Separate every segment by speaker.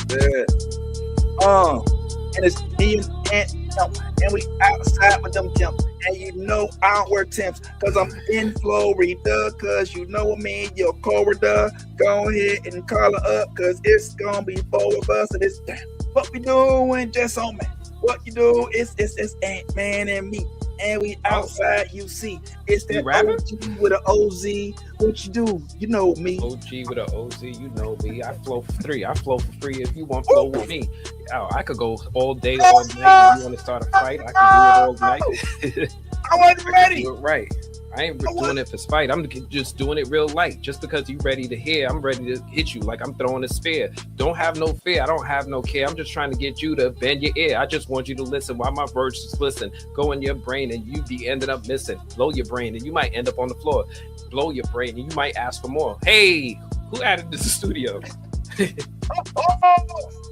Speaker 1: Yeah. And it's me and and we outside with them temps. And you know I don't wear temps because I'm in Florida. Because you know what I mean, your corridor. Go ahead and call her up because it's gonna be four of us. And it's what we doing just on me. What you do is it's Ant-Man and me. And we outside, you see. It's that OG with an OZ. What you do? You know me.
Speaker 2: OG with an OZ, you know me. I flow for free. I flow for free if you want to flow with me. Oh, I could go all day, all night. If you want to start a fight, I can do it all night.
Speaker 1: I wasn't ready.
Speaker 2: Do it right. I ain't doing it for spite. I'm just doing it real light. Just because you ready to hear, I'm ready to hit you like I'm throwing a spear. Don't have no fear. I don't have no care. I'm just trying to get you to bend your ear. I just want you to listen while my verses listen. Go in your brain and you be ending up missing. Blow your brain and you might end up on the floor. Blow your brain and you might ask for more. Hey, who added this to the studio?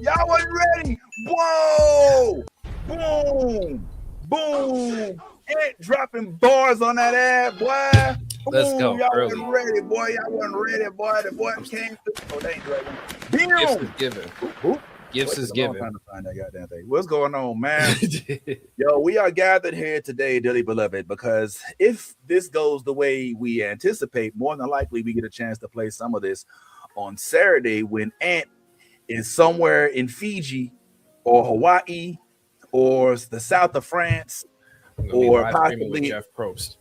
Speaker 1: Y'all wasn't ready. Whoa! Boom! Boom! Ain't dropping bars on that ass, boy.
Speaker 2: Let's go.
Speaker 1: Y'all
Speaker 2: early.
Speaker 1: wasn't ready, boy. Y'all wasn't ready, boy. The boy came through. Oh, they ain't ready.
Speaker 2: Gifts is given. Gifts is given.
Speaker 1: Trying to find that goddamn thing. What's going on, man? Yo, we are gathered here today, dearly beloved, because if this goes the way we anticipate, more than likely we get a chance to play some of this on Saturday when Ant is somewhere in Fiji or Hawaii or the south of France. Or possibly
Speaker 2: Jeff Probst.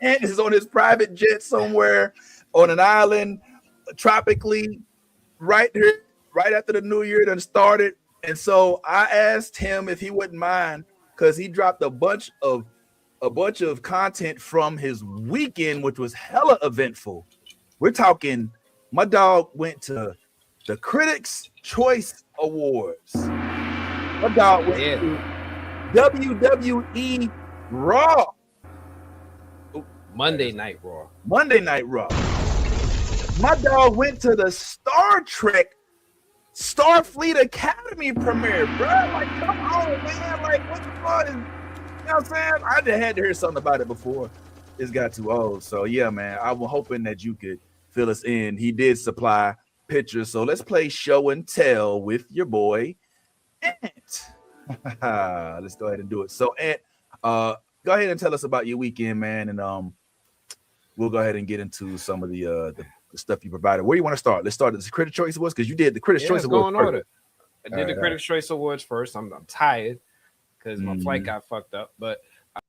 Speaker 1: Ant is on his private jet somewhere on an island, tropically, right here, right after the new year done started. And so I asked him if he wouldn't mind because he dropped a bunch of content from his weekend, which was hella eventful. We're talking. My dog went to the Critics' Choice Awards. My dog went to WWE Raw.
Speaker 2: Monday Night Raw.
Speaker 1: Monday Night Raw. My dog went to the Star Trek Starfleet Academy premiere, bro. Like, come on, man. Like, what the fuck is, you know what I'm saying? I just had to hear something about it before this got too old. So, yeah, man, I was hoping that you could fill us in. He did supply pictures. So let's play show and tell with your boy, Ant. Let's go ahead and do it. So, Ant, go ahead and tell us about your weekend, man, and we'll go ahead and get into some of the stuff you provided. Where do you want to start? Let's start at the Critics' Choice Awards because you did the Critics' Choice Awards.
Speaker 2: Go in order. I did the Critics' Choice Awards first. I'm tired because my flight got fucked up, but I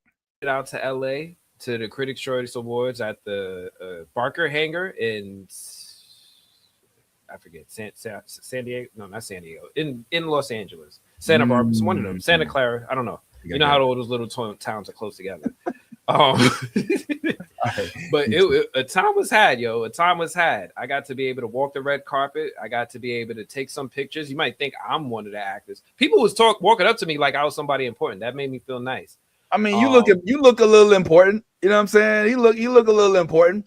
Speaker 2: went out to LA to the Critics' Choice Awards at the Barker Hangar in. I forget San Diego. No, not San Diego. In Los Angeles, Santa Barbara. It's one of them. Santa Clara. I don't know. You know how all those little towns are close together. But a time was had, yo. A time was had. I got to be able to walk the red carpet. I got to be able to take some pictures. You might think I'm one of the actors. People was walking up to me like I was somebody important. That made me feel nice.
Speaker 1: I mean, you look a little important. You know what I'm saying? You look a little important.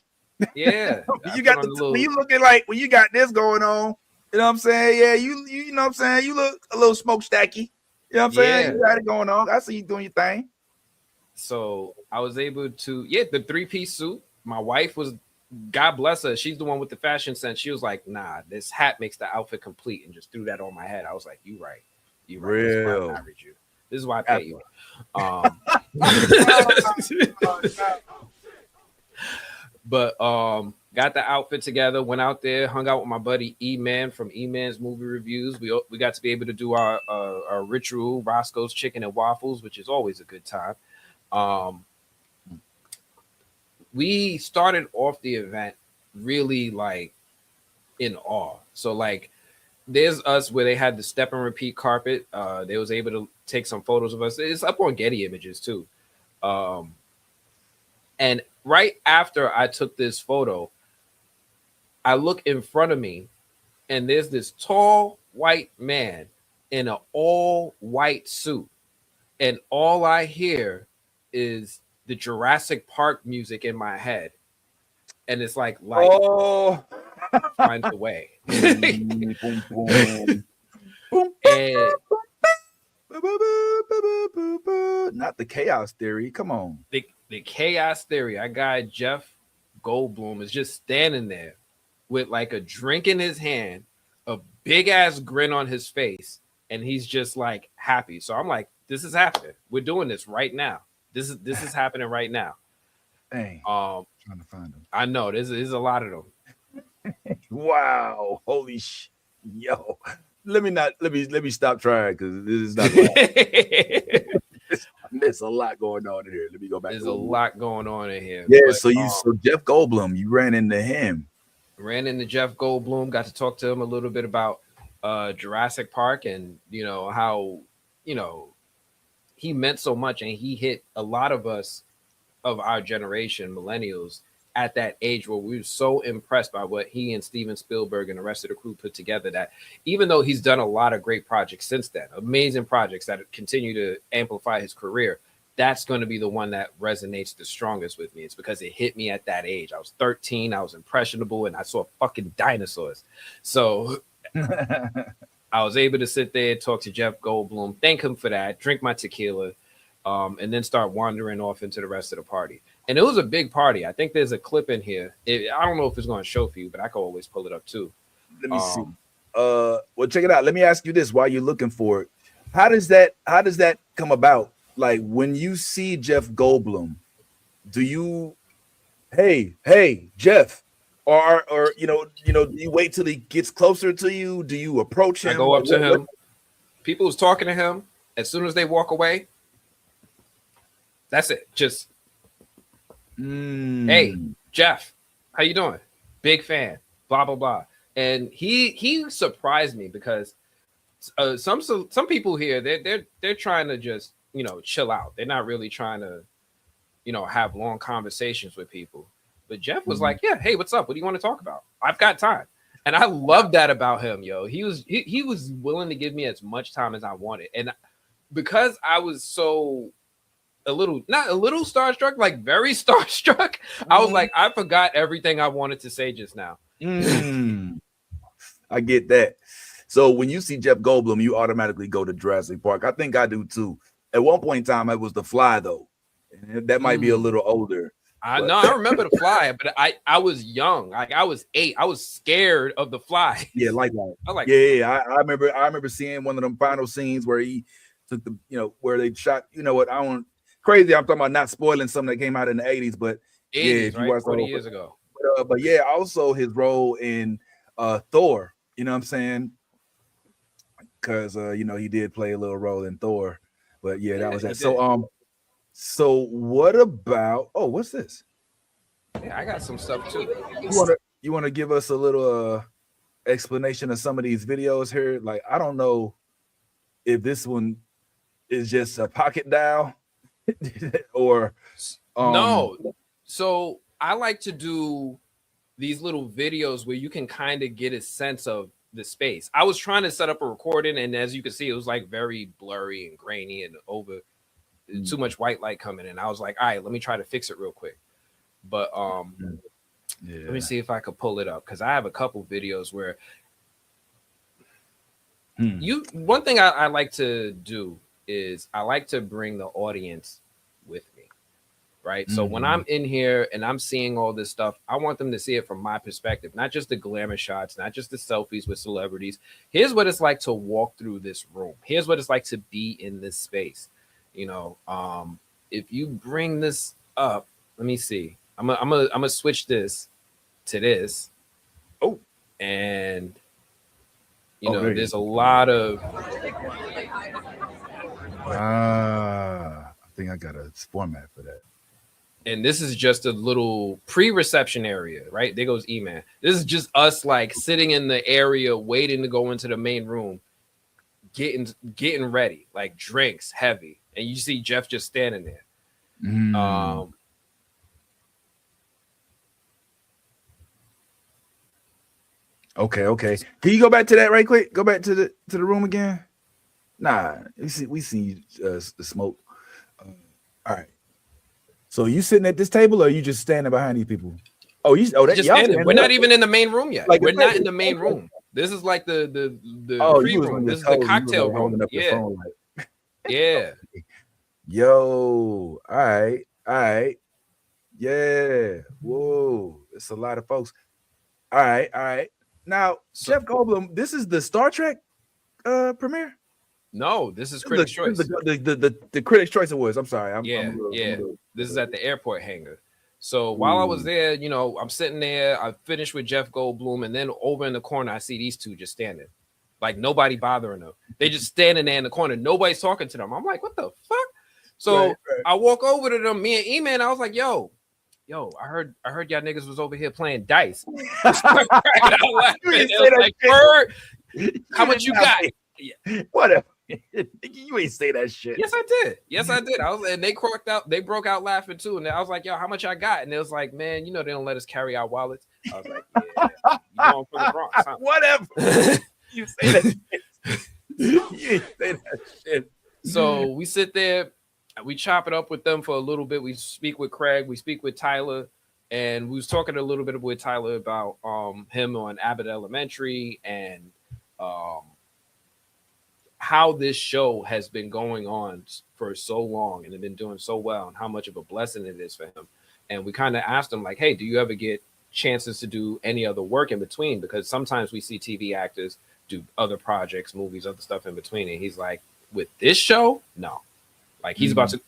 Speaker 2: Yeah.
Speaker 1: When you looking like when you got this going on, you know what I'm saying? Yeah, you know what I'm saying? You look a little smokestacky. You know what I'm saying? You got it going on. I see you doing your thing.
Speaker 2: So I was able to, the 3-piece suit. My wife was, God bless her, she's the one with the fashion sense. She was like, nah, this hat makes the outfit complete, and just threw that on my head. I was like, you right.
Speaker 1: Real.
Speaker 2: This is why I pay you. But got the outfit together, went out there, hung out with my buddy E-Man from E-Man's Movie Reviews. We got to be able to do our ritual, Roscoe's Chicken and Waffles, which is always a good time. We started off the event really like in awe. So like there's us where they had the step and repeat carpet. They was able to take some photos of us. It's up on Getty Images too. And right after I took this photo, I look in front of me and there's this tall white man in an all white suit. And all I hear is the Jurassic Park music in my head. And it's like finds a way. And
Speaker 1: not the chaos theory. Come on.
Speaker 2: The chaos theory. Our guy Jeff Goldblum is just standing there with like a drink in his hand, a big ass grin on his face, and he's just like happy. So I'm like, this is happening. We're doing this right now. This is happening right now.
Speaker 3: Dang. Trying to find them.
Speaker 2: I know there's a lot of them.
Speaker 3: Wow. Holy yo. Let me stop trying because this is not there's a lot going on in here. Let me go back.
Speaker 2: There's a lot going on in here.
Speaker 3: Yeah, but, so Jeff Goldblum, you ran into him.
Speaker 2: Ran into Jeff Goldblum, got to talk to him a little bit about Jurassic Park and how he meant so much, and he hit a lot of us of our generation, millennials, at that age where we were so impressed by what he and Steven Spielberg and the rest of the crew put together, that even though he's done a lot of great projects since then, amazing projects that continue to amplify his career, that's going to be the one that resonates the strongest with me. It's because it hit me at that age. I was 13, I was impressionable, and I saw fucking dinosaurs. So I was able to sit there, talk to Jeff Goldblum, thank him for that, drink my tequila, and then start wandering off into the rest of the party. And it was a big party. I think there's a clip in here. I don't know if it's going to show for you, but I can always pull it up too.
Speaker 3: Let me see. Well, check it out. Let me ask you this while you're looking for it. How does that come about? Like when you see Jeff Goldblum, do you, hey, Jeff, or do you wait till he gets closer to you? Do you approach him?
Speaker 2: I go up to him. People who's talking to him, as soon as they walk away, that's it. Just, hey, Jeff, how you doing? Big fan, blah, blah, blah. And he surprised me because some people here, they're trying to just, chill out. They're not really trying to, have long conversations with people. But Jeff was like, yeah, hey, what's up? What do you want to talk about? I've got time. And I love that about him, yo. He was willing to give me as much time as I wanted. And because I was so not a little starstruck, like very starstruck, I was like, I forgot everything I wanted to say just now.
Speaker 3: I get that. So when you see Jeff Goldblum, you automatically go to Jurassic Park. I think I do too. At one point in time, it was The Fly, though. That might be a little older.
Speaker 2: I remember The Fly, but I was young. Like I was 8. I was scared of The Fly.
Speaker 3: Yeah, like that. I remember seeing one of them final scenes where he took where they shot. You know what? I don't crazy. I'm talking about not spoiling something that came out in the 80s, but
Speaker 2: 80s, right? 40 years ago.
Speaker 3: But yeah, also his role in Thor. You know what I'm saying? Because he did play a little role in Thor. But yeah, that was that. So what about what's this?
Speaker 2: Yeah, I got some stuff too.
Speaker 3: You want to give us a little explanation of some of these videos here? Like, I don't know if this one is just a pocket dial or
Speaker 2: no. So I like to do these little videos where you can kind of get a sense of the space. I was trying to set up a recording, and as you can see, it was like very blurry and grainy and over too much white light coming in. I was like, all right, let me try to fix it real quick. But let me see if I could pull it up, because I have a couple videos where one thing I like to do is I like to bring the audience with me, right? So when I'm in here and I'm seeing all this stuff, I want them to see it from my perspective, not just the glamour shots, not just the selfies with celebrities. Here's what it's like to walk through this room. Here's what it's like to be in this space. If you bring this up, let me see. I'm gonna switch this to this.
Speaker 3: Oh,
Speaker 2: and there's a lot of.
Speaker 3: I think I got a format for that.
Speaker 2: And this is just a little pre-reception area, right? There goes E-Man. This is just us like sitting in the area waiting to go into the main room, getting ready, like drinks heavy. And you see Jeff just standing there.
Speaker 3: Okay. Can you go back to that right quick? Go back to the room again. Nah, we see the smoke. All right. So you sitting at this table, or are you just standing behind these people? Just
Speaker 2: standing. We're not even in the main room yet. Like, we're not in the main room. This is like the pre-room. This is the cocktail room. Yeah. Yeah.
Speaker 3: Yo. All right. Yeah. Whoa. It's a lot of folks. All right. Now, Jeff Goldblum, this is the Star Trek premiere.
Speaker 2: No, this is Critics' Choice.
Speaker 3: The Critics' Choice Awards. I'm sorry.
Speaker 2: This is at the airport hangar. So while I was there, you know, I'm sitting there. I finished with Jeff Goldblum, and then over in the corner, I see these two just standing, like nobody bothering them. They just standing there in the corner. Nobody's talking to them. I'm like, what the fuck? So I walk over to them. Me and E-Man. I was like, yo, I heard y'all niggas was over here playing dice. How much you got?
Speaker 3: Whatever. You ain't say that shit.
Speaker 2: Yes, I did. I was, and they broke out laughing too. And I was like, yo, how much I got? And it was like, man, you know, they don't let us carry our wallets. I was like, yeah, you going for the Bronx, huh?
Speaker 3: Whatever. You say that shit. You ain't say that shit.
Speaker 2: So we sit there, we chop it up with them for a little bit. We speak with Craig, we speak with Tyler, and we was talking a little bit with Tyler about him on Abbott Elementary and how this show has been going on for so long and have been doing so well, and how much of a blessing it is for him. And we kind of asked him, like, hey, do you ever get chances to do any other work in between? Because sometimes we see TV actors do other projects, movies, other stuff in between. And he's like, with this show, no. Like he's about to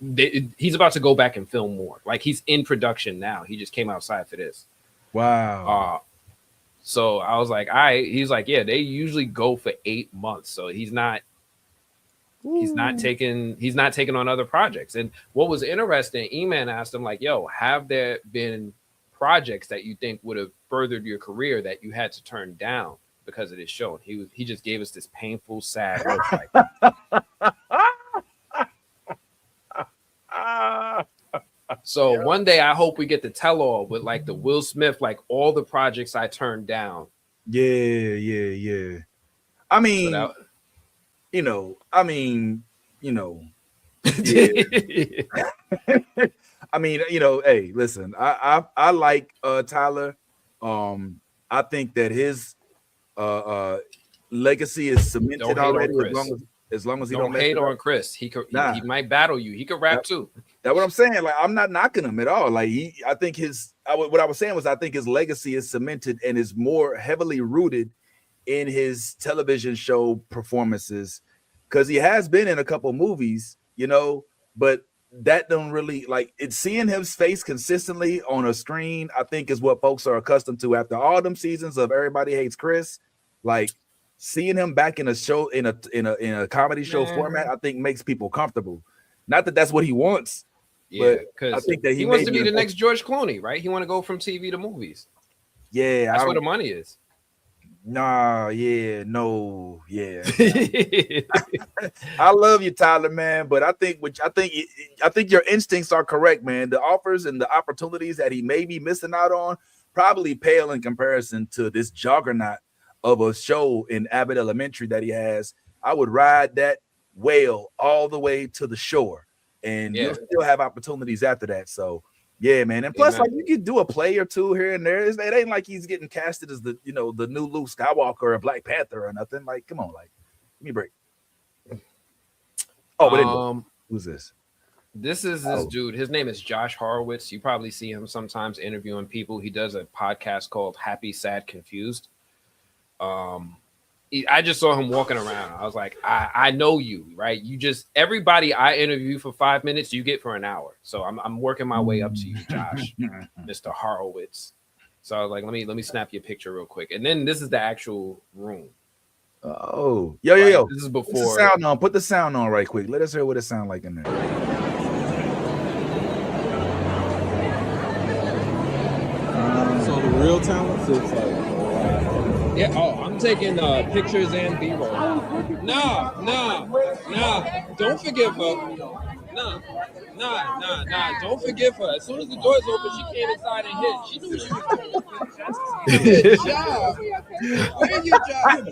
Speaker 2: go back and film more. Like he's in production now. He just came outside for this.
Speaker 3: Wow.
Speaker 2: So I was like, all right. He's like, yeah, they usually go for 8 months. So he's not taking on other projects. And what was interesting, E-Man asked him, like, yo, have there been projects that you think would have furthered your career that you had to turn down because of this show? And he just gave us this painful, sad look, like. So one day I hope we get the tell all with like the Will Smith, like all the projects I turned down.
Speaker 3: Yeah. I mean, yeah. I mean, hey, listen, I like Tyler. I think that his legacy is cemented already, as long as he don't
Speaker 2: hate on Chris. He might battle you. He could rap too.
Speaker 3: That's what I'm saying. Like, I'm not knocking him at all. Like, I think what I was saying was I think his legacy is cemented and is more heavily rooted in his television show performances, because he has been in a couple movies, but that don't really, like, it's seeing his face consistently on a screen, I think, is what folks are accustomed to after all them seasons of Everybody Hates Chris. Like, seeing him back in a show, in a comedy show format, I think makes people comfortable. Not that that's what he wants.
Speaker 2: Yeah, because
Speaker 3: I think that
Speaker 2: he wants to be the next George Clooney, right? He want to go from TV to movies.
Speaker 3: Yeah,
Speaker 2: that's where the money is.
Speaker 3: Nah, yeah, no, yeah. I love you, Tyler, man, but I think your instincts are correct, man. The offers and the opportunities that he may be missing out on probably pale in comparison to this juggernaut of a show in Abbott Elementary that he has. I would ride that whale all the way to the shore, and you'll still have opportunities after that. So yeah, man. And plus, like, you can do a play or two here and there. It ain't like he's getting casted as the new Luke Skywalker or Black Panther or nothing. Like, come on, like, give me a break. Oh, but anyway, who's this?
Speaker 2: This is this dude. His name is Josh Horowitz. You probably see him sometimes interviewing people. He does a podcast called Happy, Sad, Confused. I just saw him walking around. I was like, I know you, right? You just, everybody I interview for 5 minutes, you get for an hour. So I'm working my way up to you, Josh, Mr. Horowitz. So I was like, let me snap your picture real quick. And then this is the actual room.
Speaker 3: Oh, yo.
Speaker 2: This is before.
Speaker 3: Put the sound on. Put the sound on right quick. Let us hear what it sounds like in there.
Speaker 4: So the real talent sits like.
Speaker 2: Yeah, I'm taking pictures and B-roll. No, don't forgive her. No, don't forgive her. As soon as the doors open, she came inside and hid. She knew what she was doing. Good job. Where's your job?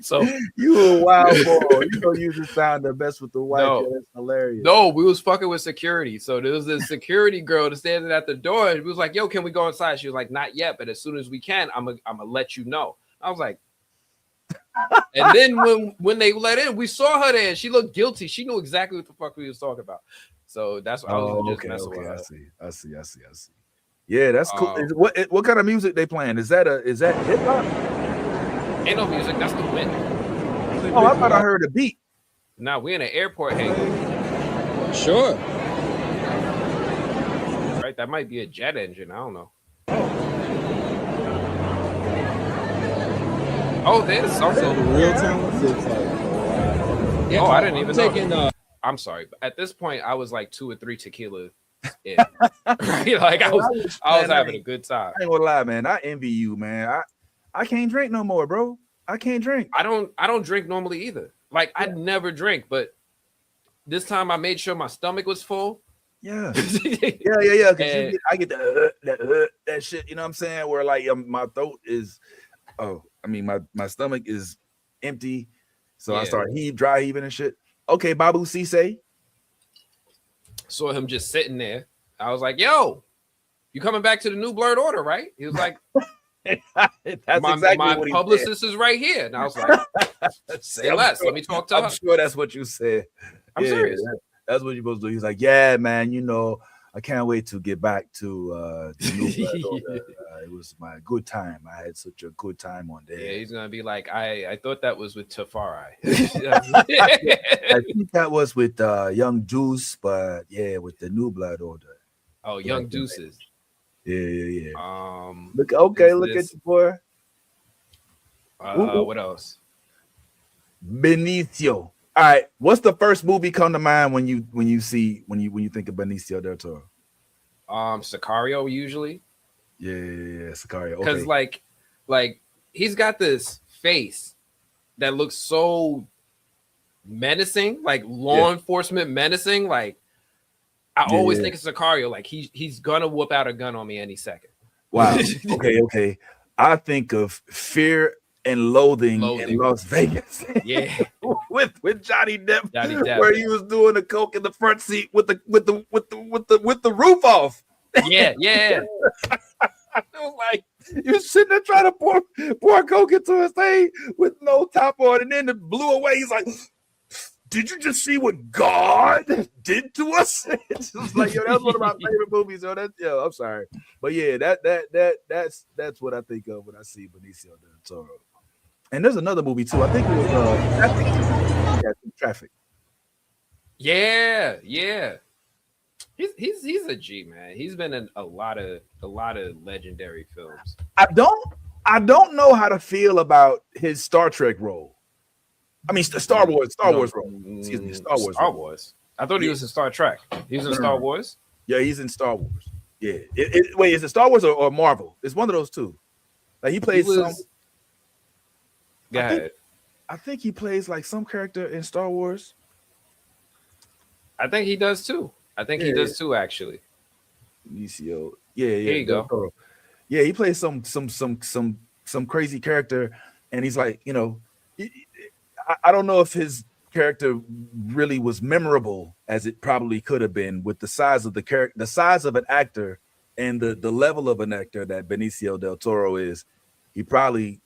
Speaker 2: So
Speaker 3: you a wild boy. You don't use the sound the best with the white. No, that's hilarious.
Speaker 2: No, we was fucking with security. So there was this security girl that's standing at the door, and we was like, "Yo, can we go inside?" She was like, "Not yet, but as soon as we can, I'm gonna let you know." I was like, and then when they let in, we saw her there. And she looked guilty. She knew exactly what the fuck we was talking about. So that's what I was just messing with her.
Speaker 3: I see. Yeah, that's cool. What kind of music they playing? Is that hip hop?
Speaker 2: Ain't no music. That's the wind.
Speaker 3: Oh, I thought I heard a beat.
Speaker 2: Now we're in an airport hangar.
Speaker 4: Sure.
Speaker 2: Right, that might be a jet engine. I don't know. Oh, there's something.
Speaker 4: So the real talent is like.
Speaker 2: Yeah, I didn't even know. I'm sorry. At this point, I was like 2 or 3 tequila in. Right? Like I was having a good time.
Speaker 3: I ain't gonna lie, man. I envy you, man. I can't drink no more, bro. I can't drink.
Speaker 2: I don't drink normally either. Like I never drink, but this time I made sure my stomach was full.
Speaker 3: Yeah. Yeah. Because I get that shit, you know what I'm saying? Where like my throat is my stomach is empty. So I start dry heaving and shit. Okay, Babu Cisse.
Speaker 2: Saw him just sitting there. I was like, yo, you coming back to the New Blurred Order, right? He was like, my publicist is right here. And I was like, say less. Let me talk to her.
Speaker 3: I'm sure that's what you said.
Speaker 2: I'm serious.
Speaker 3: That's what you're supposed to do. He's like, yeah, man, you know, I can't wait to get back to the New Blurred Order. It was my good time. I had such a good time on there.
Speaker 2: Yeah, he's gonna be like, I thought that was with Tafari.
Speaker 3: I think that was with Young Juice, but yeah, with the New Blood Order.
Speaker 2: Oh, Young Deuces.
Speaker 3: Yeah. Look
Speaker 2: at
Speaker 3: you, boy.
Speaker 2: What else?
Speaker 3: Benicio. All right, what's the first movie come to mind when you think of Benicio del Toro?
Speaker 2: Sicario usually.
Speaker 3: Yeah, Sicario.
Speaker 2: Because like he's got this face that looks so menacing, like law enforcement menacing. Like I always think of Sicario, like he's gonna whoop out a gun on me any second.
Speaker 3: Wow. Okay. I think of Fear and Loathing in Las Vegas.
Speaker 2: Yeah.
Speaker 3: with Johnny Depp, where he was doing the coke in the front seat with the roof off.
Speaker 2: Yeah.
Speaker 3: It was like you was sitting there trying to pour coke into his thing with no top on, and then it blew away. He's like, "Did you just see what God did to us?" It's just like, yo, that's one of my favorite movies. Yo, I'm sorry, but yeah, that's what I think of when I see Benicio del Toro. And there's another movie too. I think it was Traffic.
Speaker 2: Yeah. He's a G, man. He's been in a lot of legendary films.
Speaker 3: I don't know how to feel about his Star Trek role. I mean, Star Wars role. Excuse me, Star Wars.
Speaker 2: I thought he was in Star Trek. He was in Star Wars.
Speaker 3: Yeah, he's in Star Wars. Yeah. Wait, is it Star Wars or Marvel? It's one of those two. Like he plays some.
Speaker 2: Go ahead.
Speaker 3: I think he plays like some character in Star Wars.
Speaker 2: I think he does too. He does too, actually.
Speaker 3: Benicio. Yeah.
Speaker 2: There you go.
Speaker 3: Yeah, he plays some crazy character, and he's like, you know, I don't know if his character really was memorable as it probably could have been with the size of the character, the size of an actor, and the level of an actor that Benicio del Toro is. He probably,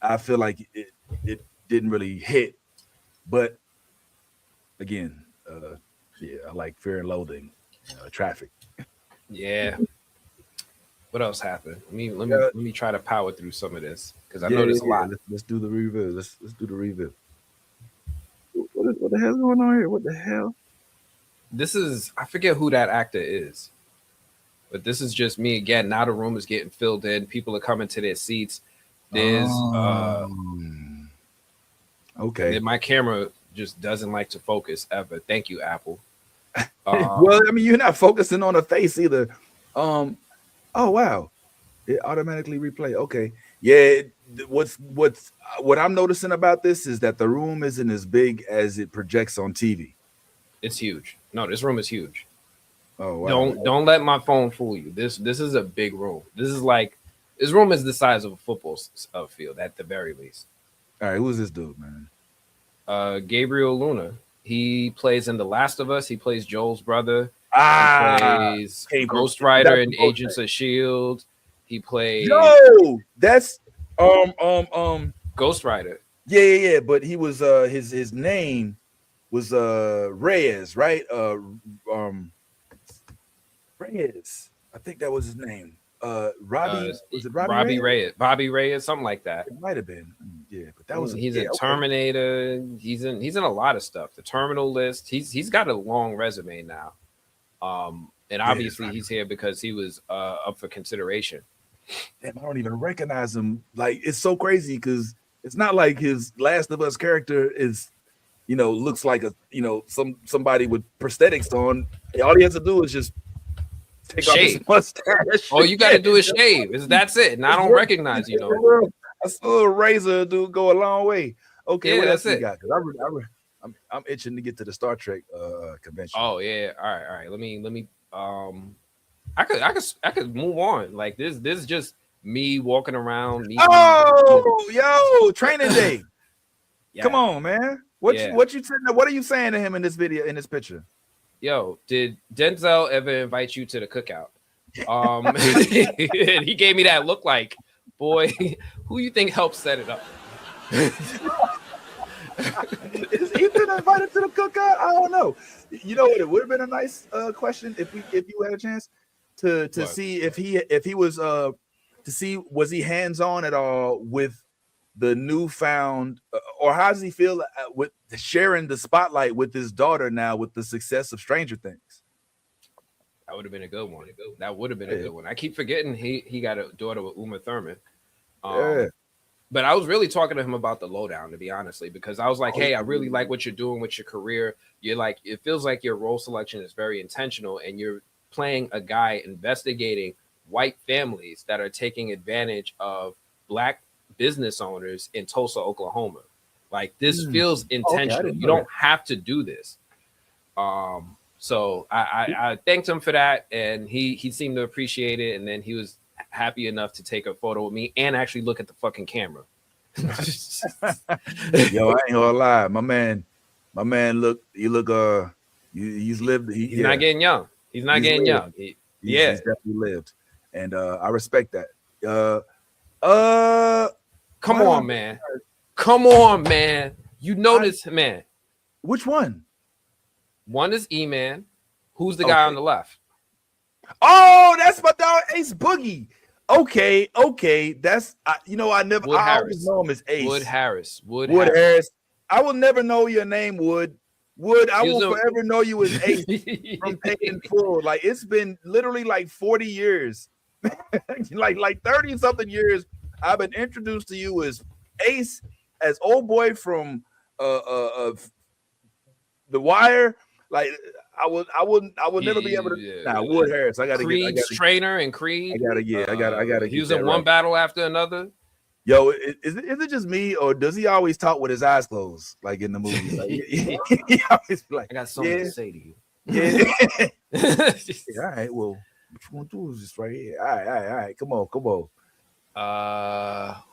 Speaker 3: I feel like it didn't really hit, but again, I like Fear and Loathing, Traffic.
Speaker 2: Yeah. What else happened? Let me try to power through some of this because I know there's a lot.
Speaker 3: Let's do the review. Let's do the review. What the hell's going on here? What the hell?
Speaker 2: This is, I forget who that actor is, but this is just me again. Now the room is getting filled in. People are coming to their seats. There's
Speaker 3: okay.
Speaker 2: My camera just doesn't like to focus ever. Thank you, Apple.
Speaker 3: Well, I mean, you're not focusing on the face either. Oh wow, it automatically replay. Okay, yeah. What I'm noticing about this is that the room isn't as big as it projects on TV.
Speaker 2: It's huge. No, this room is huge.
Speaker 3: Oh wow.
Speaker 2: Don't let my phone fool you. This is a big room. This room is the size of a football field at the very least.
Speaker 3: All right, who's this dude, man?
Speaker 2: Gabriel Luna. He plays in The Last of Us. He plays Joel's brother. He plays Ghost Rider and Agents of S.H.I.E.L.D. He plays
Speaker 3: that's
Speaker 2: Ghost Rider.
Speaker 3: Yeah. But he was his name was Reyes, right? Reyes. I think that was his name. Robbie, was it Robbie
Speaker 2: Robbie
Speaker 3: Reyes?
Speaker 2: Reyes, Bobby Reyes, something like that.
Speaker 3: It might have been. Yeah, but that was
Speaker 2: He's
Speaker 3: yeah,
Speaker 2: in
Speaker 3: okay.
Speaker 2: Terminator. He's in a lot of stuff. The Terminal List. He's got a long resume now. And obviously he's here because he was up for consideration.
Speaker 3: Damn, I don't even recognize him. Like, it's so crazy because it's not like his Last of Us character is, looks like somebody with prosthetics on. All he has to do is just take off his mustache.
Speaker 2: All you got to do is shave. That's it. And I don't recognize you.
Speaker 3: A little razor do go a long way. Okay, what else we got? Because I'm itching to get to the Star Trek convention.
Speaker 2: Oh yeah, all right. Let me. I could move on. Like this is just me walking around.
Speaker 3: Yo, training day. Yeah. Come on, man. What are you saying to him in this video, in this picture?
Speaker 2: Yo, did Denzel ever invite you to the cookout? He gave me that look like, boy, who you think helped set it up?
Speaker 3: Is Ethan invited to the cookout? I don't know. You know what? It would have been a nice question if you had a chance to see if he was to see was he hands on at all with the newfound or how does he feel with sharing the spotlight with his daughter now with the success of Stranger Things?
Speaker 2: That would have been a good one. That would have been a good one. I keep forgetting he got a daughter with Uma Thurman. But I was really talking to him about the lowdown, to be honestly, because I was like, hey, I really like what you're doing with your career. You're like, it feels like your role selection is very intentional and you're playing a guy investigating white families that are taking advantage of Black business owners in Tulsa, Oklahoma. Like this feels intentional. You don't have to do this. So I thanked him for that. And he seemed to appreciate it. And then he was happy enough to take a photo with me and actually look at the fucking camera.
Speaker 3: Yo, I ain't gonna lie, my man he's lived. He's
Speaker 2: not getting young. He's not getting young. He's
Speaker 3: definitely lived, and I respect that.
Speaker 2: Come on, man. Come on, man. You know this, man.
Speaker 3: Which one?
Speaker 2: One is E-Man. Who's the guy on the left?
Speaker 3: Oh, that's my dog Ace Boogie. Okay. That's I always know him as Ace.
Speaker 2: Wood Harris.
Speaker 3: I will never know your name, Wood. I will forever know you as Ace from Paid Full. Like it's been literally like 40 years, like 30 something years. I've been introduced to you as Ace, as old boy from The Wire. Like I would never be able to. Nah, Wood Harris. I gotta
Speaker 2: Creed's
Speaker 3: get
Speaker 2: trainer and Creed.
Speaker 3: I gotta.
Speaker 2: He was in one battle after another.
Speaker 3: Yo, is it just me or does he always talk with his eyes closed, like in the movies? Like, he always be like,
Speaker 2: I got something to say to you.
Speaker 3: Yeah. All right. Well, what you want to do is just right here. All right. Come on.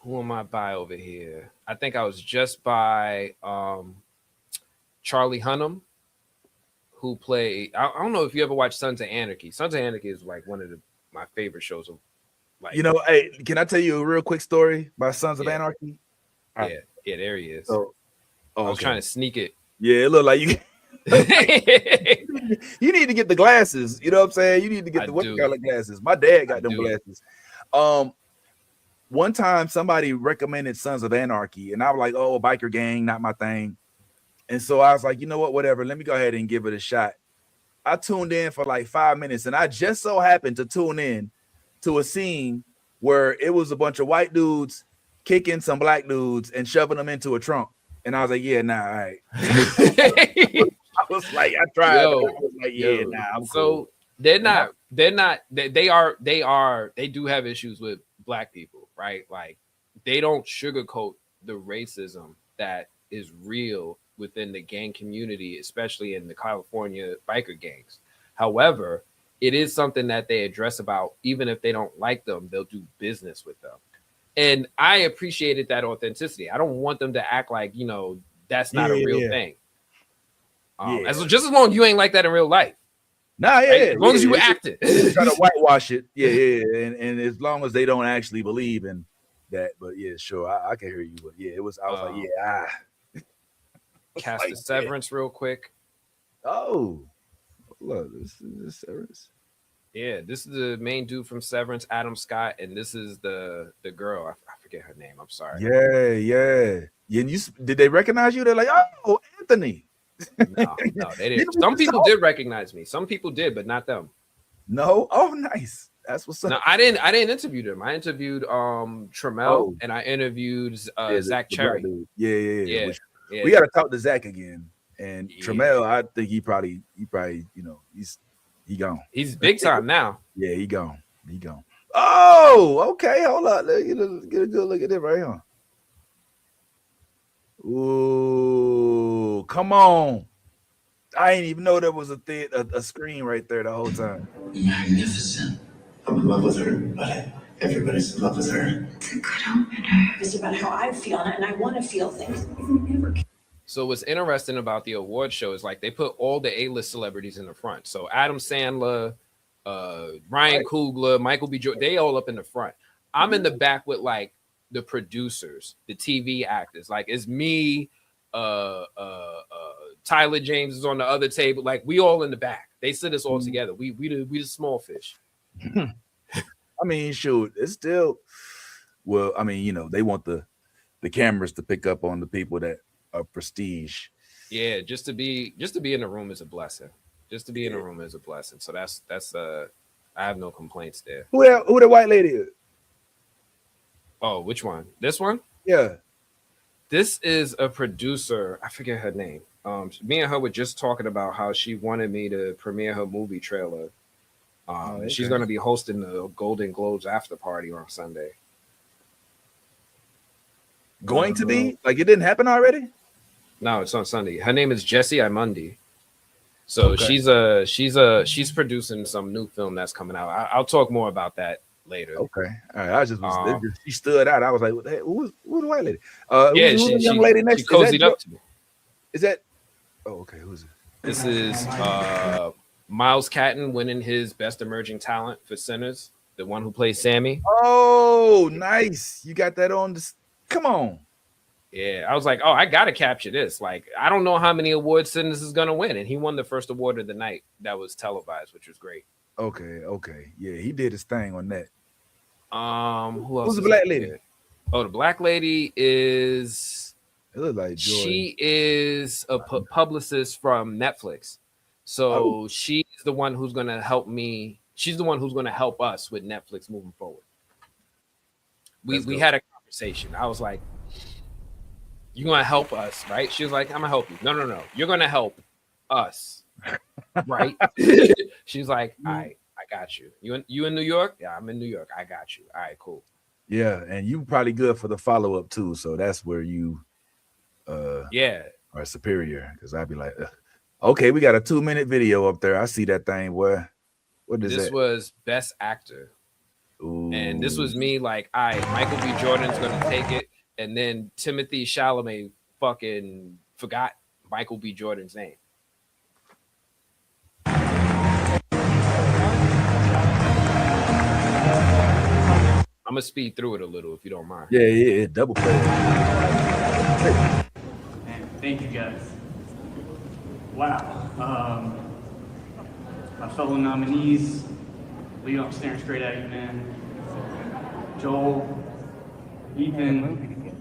Speaker 2: Who am I by over here? I think I was just by Charlie Hunnam, who played. I don't know if you ever watched Sons of Anarchy. Sons of Anarchy is like one of my favorite shows of. Like,
Speaker 3: hey, can I tell you a real quick story about Sons of Anarchy?
Speaker 2: Yeah, there he is. I was trying to sneak it.
Speaker 3: Yeah, it looked like you. You need to get the glasses. You know what I'm saying? You need to get the color glasses. My dad got them glasses. One time somebody recommended Sons of Anarchy, and I was like, "Oh, biker gang, not my thing." And so I was like, "You know what? Whatever. Let me go ahead and give it a shot." I tuned in for like 5 minutes, and I just so happened to tune in to a scene where it was a bunch of white dudes kicking some black dudes and shoving them into a trunk. And I was like, yeah, nah, all right. I was like, I tried. I was like, yeah, nah, I'm cool.
Speaker 2: So they do have issues with black people, right? Like they don't sugarcoat the racism that is real within the gang community, especially in the California biker gangs. However, it is something that they address about, even if they don't like them, they'll do business with them. And I appreciated that authenticity. I don't want them to act like, that's not a real thing. Just as long as you ain't like that in real life.
Speaker 3: Nah, yeah.
Speaker 2: As long as you act it.
Speaker 3: Try to whitewash it. Yeah. And as long as they don't actually believe in that. But yeah, sure. I can hear you. But yeah, I was like, yeah.
Speaker 2: Cast the Severance real quick.
Speaker 3: Oh. Look, this is Severance.
Speaker 2: Yeah, this is the main dude from Severance, Adam Scott, and this is the girl. I forget her name. I'm sorry.
Speaker 3: Yeah. And did they recognize you? They're like, oh, Anthony.
Speaker 2: No, they didn't. Some people did recognize me. Some people did, but not them.
Speaker 3: No. Oh, nice. That's what's up.
Speaker 2: No, I didn't interview them. I interviewed Trammell and I intervied Zach Cherry.
Speaker 3: Yeah. We got to talk to Zach again. And Trammell, I think he probably, he gone.
Speaker 2: He's big time now.
Speaker 3: Yeah, he gone. Oh, okay. Hold up. Let get a good look at it right here. Ooh, come on. I ain't even know there was a screen right there the whole time.
Speaker 5: Magnificent. I'm in love with her, but everybody's in love with her.
Speaker 6: It's a good opener. It's about how I feel, and I want to feel things.
Speaker 2: So what's interesting about the award show is like they put all the A-list celebrities in the front. So Adam Sandler, Ryan Coogler, Michael B. Jordan, they all up in the front. I'm in the back with like the producers, the TV actors. Like it's me, Tyler James is on the other table. Like we all in the back. They sit us all together. We the small fish.
Speaker 3: I mean, shoot, it's still well. I mean, they want the cameras to pick up on the people that are prestige.
Speaker 2: Yeah, just to be in the room is a blessing. Just to be in the room is a blessing. So that's I have no complaints there.
Speaker 3: Who the white lady is?
Speaker 2: Oh, which one? This one?
Speaker 3: Yeah.
Speaker 2: This is a producer. I forget her name. Me and her were just talking about how she wanted me to premiere her movie trailer. She's going to be hosting the Golden Globes after party on Sunday.
Speaker 3: Going to be? Like it didn't happen already?
Speaker 2: No, it's on Sunday. Her name is Jessie Imundi. So she's producing some new film that's coming out. I'll talk more about that later.
Speaker 3: Okay. All right. She stood out. I was like, hey, who's the white lady?
Speaker 2: Who's
Speaker 3: the young lady next?
Speaker 2: She cozied up to me.
Speaker 3: Is that? Oh, okay. Who's it?
Speaker 2: This is Miles Catton winning his Best Emerging Talent for Sinners, the one who plays Sammy.
Speaker 3: Oh, nice. You got that on this. Come on.
Speaker 2: Yeah, I was like, oh, I gotta capture this. Like, I don't know how many awards Sinners is gonna win, and he won the first award of the night that was televised, which was great.
Speaker 3: Okay. Yeah, he did his thing on that.
Speaker 2: Who else?
Speaker 3: Who's the black lady?
Speaker 2: There? Oh, the black lady is.
Speaker 3: It looks like Joy.
Speaker 2: She is a publicist from Netflix, so she's the one who's gonna help me. She's the one who's gonna help us with Netflix moving forward. We had a conversation. I was like, "You're gonna help us, right?" She was like, "I'm gonna help you." No. You're gonna help us, right? She's like, "All right, I got you. You in New York? Yeah, I'm in New York. I got you. All right, cool."
Speaker 3: Yeah, and you probably good for the follow up too. So that's where you, are superior. Because I'd be like, okay, we got a 2-minute video up there. I see that thing. What is
Speaker 2: this?
Speaker 3: This
Speaker 2: was Best Actor.
Speaker 3: Ooh.
Speaker 2: And this was me like, all right, Michael B. Jordan's gonna take it, and then Timothy Chalamet fucking forgot Michael B. Jordan's name. I'm gonna speed through it a little if you don't mind.
Speaker 3: Yeah, double play.
Speaker 7: Man, thank you guys. Wow. My fellow nominees, Leo, I'm staring straight at you, man. Joel, Ethan,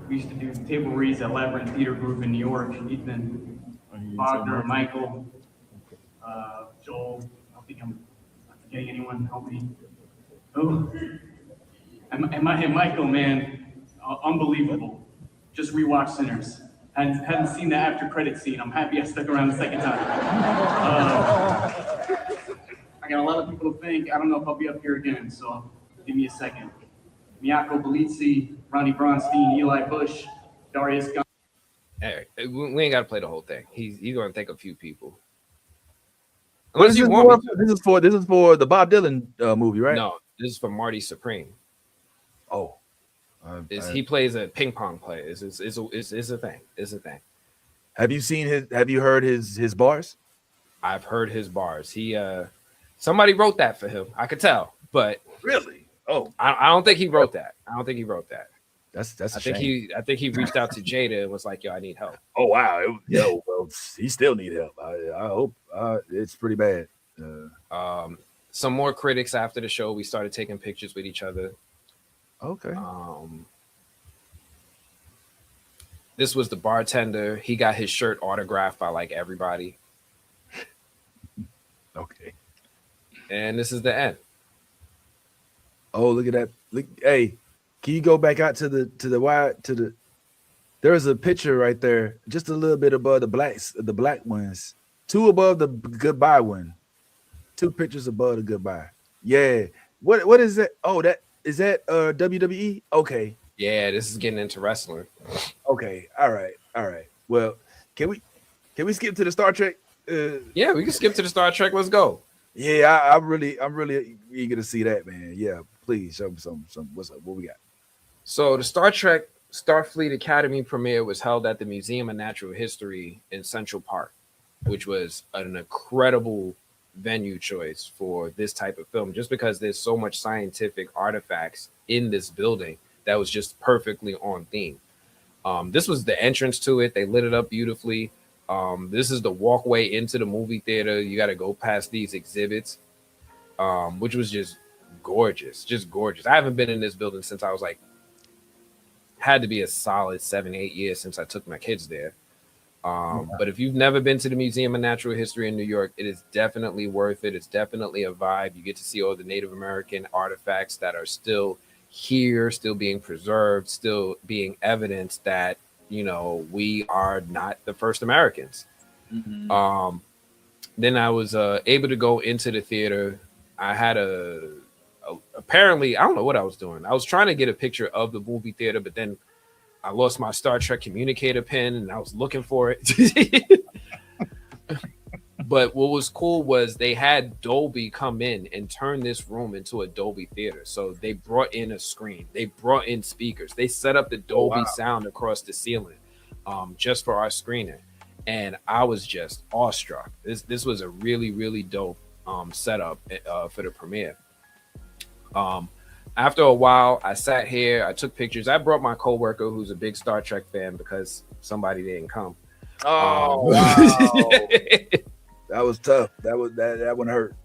Speaker 7: we used to do table reads at Labyrinth Theater Group in New York. Ethan, Wagner, Michael, Joel, I don't think I'm forgetting anyone, help me. Oh, and Michael, man, unbelievable. Just rewatched Sinners. Hadn't seen the after credit scene. I'm happy I stuck around the second time. I got a lot of people to thank. I don't know if I'll be up here again, so give me a second. Miyako Belizzi, Ronnie Bronstein, Eli Bush, Darius Gunn.
Speaker 2: Hey, we ain't got to play the whole thing. He's going to thank a few people.
Speaker 3: This is for the Bob Dylan movie, right?
Speaker 2: No, this is for Marty Supreme.
Speaker 3: Oh,
Speaker 2: he plays a ping pong player. It's a thing. It's a thing.
Speaker 3: Have you heard his bars?
Speaker 2: I've heard his bars. He somebody wrote that for him. I could tell, but
Speaker 3: really,
Speaker 2: I don't think he wrote that.
Speaker 3: That's a
Speaker 2: I
Speaker 3: shame.
Speaker 2: think he reached out to Jada and was like, "Yo, I need help."
Speaker 3: Oh wow, well, he still need help. I hope it's pretty bad.
Speaker 2: some more critics after the show. We started taking pictures with each other.
Speaker 3: Okay.
Speaker 2: This was the bartender. He got his shirt autographed by like everybody.
Speaker 3: Okay.
Speaker 2: And this is the end.
Speaker 3: Oh, look at that. Look, hey, can you go back out to the there's a picture right there, just a little bit above the black ones. 2 above the goodbye one. 2 pictures above the goodbye. Yeah. What is that? Oh, that is that WWE? Okay.
Speaker 2: Yeah, this is getting into wrestling.
Speaker 3: Okay. All right. Well, can we skip to the Star Trek?
Speaker 2: Yeah, we can skip to the Star Trek. Let's go.
Speaker 3: Yeah, I'm really eager to see that, man. Yeah, please show me some. What's up? What we got?
Speaker 2: So the Star Trek Starfleet Academy premiere was held at the Museum of Natural History in Central Park, which was an incredible venue choice for this type of film, just because there's so much scientific artifacts in this building that was just perfectly on theme. This was the entrance to it. They lit it up beautifully. This is the walkway into the movie theater. You got to go past these exhibits, which was just gorgeous. I haven't been in this building since I was like, had to be a solid 7-8 years since I took my kids there. But if you've never been to the Museum of Natural History in New York, it is definitely worth it. It's definitely a vibe. You get to see all the Native American artifacts that are still here, still being preserved, still being evidence that, you know, we are not the first Americans. Mm-hmm. Then I was able to go into the theater. I had apparently, I don't know what I was doing. I was trying to get a picture of the movie theater, but then I lost my Star Trek communicator pin and I was looking for it. But what was cool was they had Dolby come in and turn this room into a Dolby theater. So they brought in a screen, they brought in speakers, they set up the Dolby sound across the ceiling just for our screening. And I was just awestruck. This was a really, really dope setup for the premiere. After a while, I sat here, I took pictures. I brought my coworker who's a big Star Trek fan because somebody didn't come.
Speaker 3: Oh, wow. That was tough. That one hurt.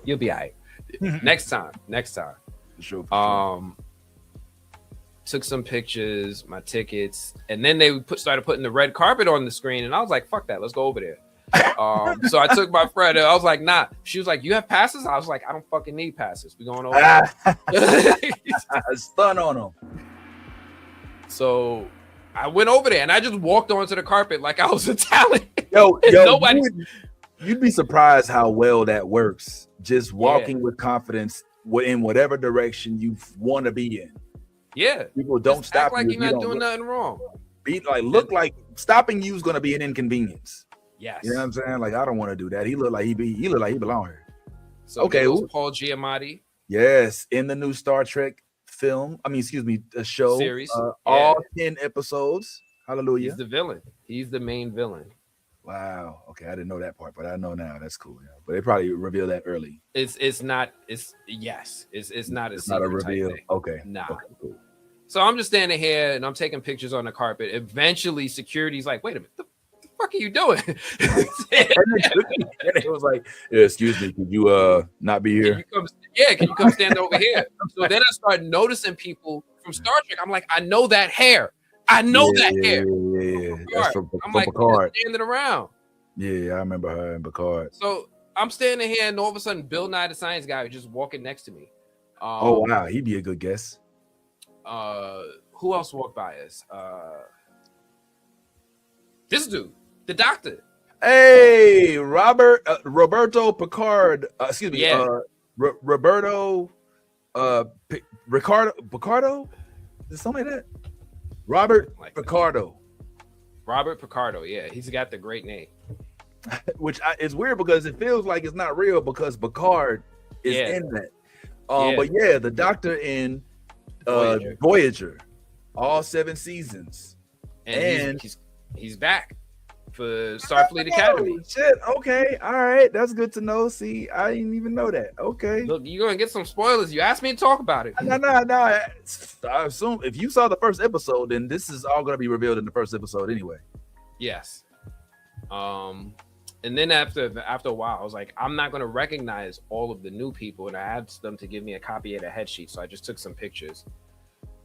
Speaker 2: You'll be all right. Next time.
Speaker 3: Sure.
Speaker 2: Took some pictures, my tickets, and then they started putting the red carpet on the screen, and I was like, fuck that, let's go over there. So I took my friend, and I was like, nah. She was like, you have passes? I was like, I don't fucking need passes. We going over there.
Speaker 3: Stun on them.
Speaker 2: So I went over there and I just walked onto the carpet like I was a talent.
Speaker 3: Yo,
Speaker 2: Nobody.
Speaker 3: You'd be surprised how well that works. Just walking with confidence in whatever direction you want to be in.
Speaker 2: Yeah.
Speaker 3: People don't
Speaker 2: just
Speaker 3: stop
Speaker 2: act like
Speaker 3: you.
Speaker 2: you're not doing nothing wrong.
Speaker 3: Look like stopping you is going to be an inconvenience.
Speaker 2: Yes.
Speaker 3: You know what I'm saying? Like, I don't want to do that. He looked like he belong here.
Speaker 2: So okay, it was Paul Giamatti.
Speaker 3: Yes, in the new Star Trek film. I mean, excuse me, a show
Speaker 2: series.
Speaker 3: All 10 episodes. Hallelujah.
Speaker 2: He's the villain. He's the main villain.
Speaker 3: Wow. Okay, I didn't know that part, but I know now. That's cool. Yeah. But they probably reveal that early.
Speaker 2: It's not a
Speaker 3: reveal. Okay.
Speaker 2: Nah.
Speaker 3: Okay, cool.
Speaker 2: So I'm just standing here and I'm taking pictures on the carpet. Eventually, security's like, "Wait a minute, the fuck are you doing?"
Speaker 3: It was like, yeah, excuse me, could you not be here?
Speaker 2: Can you come stand over here? So then I started noticing people from Star Trek. I'm like, I know that hair. I know that hair.
Speaker 3: Yeah. That's from
Speaker 2: I'm like,
Speaker 3: Picard.
Speaker 2: Standing around.
Speaker 3: Yeah, I remember her in Picard.
Speaker 2: So I'm standing here, and all of a sudden, Bill Nye the Science Guy was just walking next to me.
Speaker 3: Oh wow, he'd be a good guess.
Speaker 2: Who else walked by us? This dude, the doctor.
Speaker 3: Hey, Roberto Picard. Excuse me.
Speaker 2: Yeah.
Speaker 3: Roberto. Picardo. Is something like that? Robert Picardo.
Speaker 2: Robert Picardo. Yeah, he's got the great name.
Speaker 3: Which is weird because it feels like it's not real because Picard is in that. But yeah, the doctor in Voyager, all 7 seasons, and
Speaker 2: he's back for Starfleet Academy.
Speaker 3: Shit. Okay. All right. That's good to know. See, I didn't even know that. Okay.
Speaker 2: Look, you're gonna get some spoilers. You asked me to talk about it.
Speaker 3: No. I assume if you saw the first episode, then this is all gonna be revealed in the first episode anyway.
Speaker 2: Yes. And then after a while, I was like, I'm not going to recognize all of the new people, and I asked them to give me a copy of the head sheet. So I just took some pictures.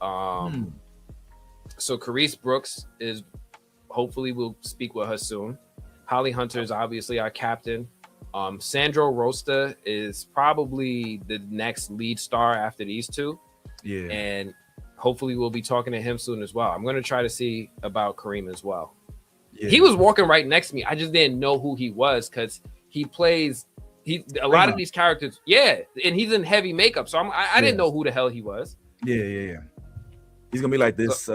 Speaker 2: So Carice Brooks is, hopefully we'll speak with her soon. Holly Hunter is obviously our captain. Sandro Rosta is probably the next lead star after these two.
Speaker 3: Yeah.
Speaker 2: And hopefully we'll be talking to him soon as well. I'm going to try to see about Kareem as well. Yeah. He was walking right next to me. I just didn't know who he was because he plays a lot of these characters. Yeah, and he's in heavy makeup, so I didn't know who the hell he was.
Speaker 3: Yeah. He's gonna be like this.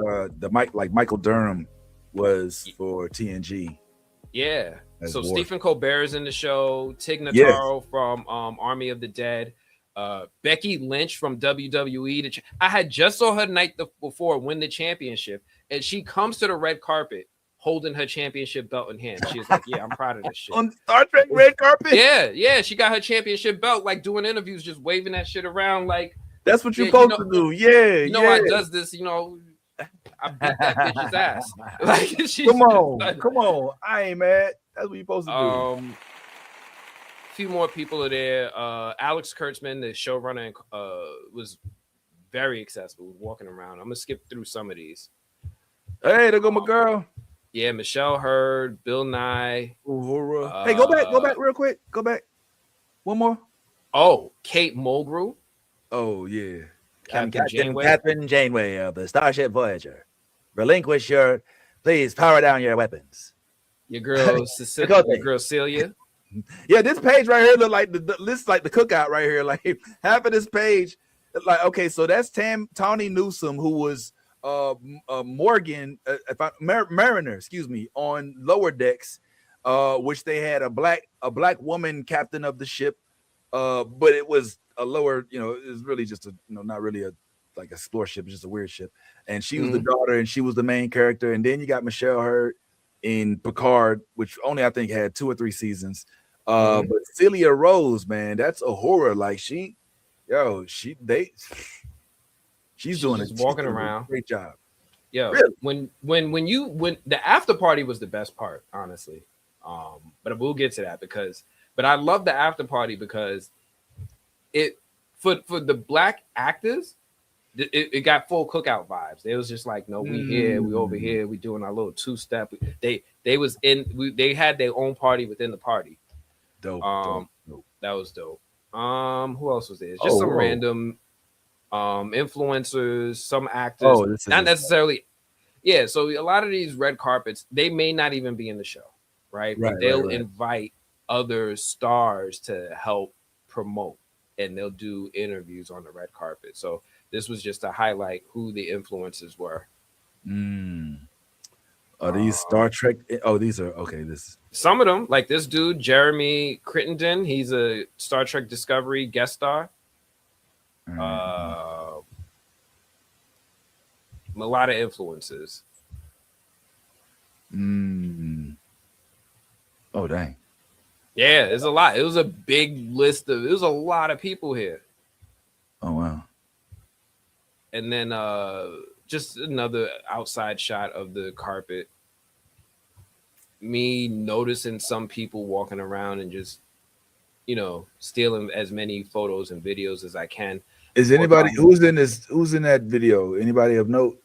Speaker 3: Like Michael Durham was for TNG.
Speaker 2: Yeah. So Stephen Colbert is in the show. Tig Notaro from Army of the Dead. Becky Lynch from WWE. I had just saw her night before win the championship, and she comes to the red carpet holding her championship belt in hand. She was like, "Yeah, I'm proud of this shit."
Speaker 3: On Star Trek red carpet?
Speaker 2: Yeah. She got her championship belt, like doing interviews, just waving that shit around, like
Speaker 3: that's what you're supposed to do. Yeah,
Speaker 2: I does this. I beat that bitch's ass. Like,
Speaker 3: come on. I ain't mad. That's what you're supposed to do.
Speaker 2: A few more people are there. Alex Kurtzman, the showrunner, was very accessible, walking around. I'm gonna skip through some of these.
Speaker 3: Hey, there go my girl.
Speaker 2: Yeah, Michelle Hurd, Bill Nye.
Speaker 3: Hey, go back real quick. Go back. One more.
Speaker 2: Oh, Kate Mulgrew.
Speaker 3: Oh, yeah.
Speaker 8: Captain Janeway of the Starship Voyager. Please power down your weapons.
Speaker 2: Your girl, Celia.
Speaker 3: Yeah, this page right here look like this like the cookout right here. Like half of this page, like okay, so that's Tawny Newsome, who was Morgan, Mariner, excuse me, on Lower Decks, which they had a black woman captain of the ship, but it was a lower, it was really just a, not really a like a explore ship, it's just a weird ship, and she was the daughter, and she was the main character, and then you got Michelle Hurd in Picard, which only I think had 2 or 3 seasons. But Celia Rose, man, that's a horror. Like she's doing it.
Speaker 2: Walking around.
Speaker 3: Great job.
Speaker 2: Yeah. Really? When the after party was the best part, honestly. But we'll get to that but I love the after party because it for the black actors, it got full cookout vibes. It was just like, no, we here, we over here, we doing our little 2-step. They had their own party within the party.
Speaker 3: Dope.
Speaker 2: That was dope. Who else was there? Just some random influencers, some actors, not necessarily. Yeah, so a lot of these red carpets, they may not even be in the show, right? But they'll invite other stars to help promote, and they'll do interviews on the red carpet. So this was just to highlight who the influencers were.
Speaker 3: Are these Star Trek? Oh, these are okay.
Speaker 2: Some of them, like this dude, Jeremy Crittenden, he's a Star Trek Discovery guest star. A lot of influences.
Speaker 3: Oh, dang.
Speaker 2: Yeah, there's a lot. It was a big list it was a lot of people here.
Speaker 3: Oh, wow.
Speaker 2: And then just another outside shot of the carpet. Me noticing some people walking around and just, stealing as many photos and videos as I can.
Speaker 3: Is anybody who's in that video? Anybody of note?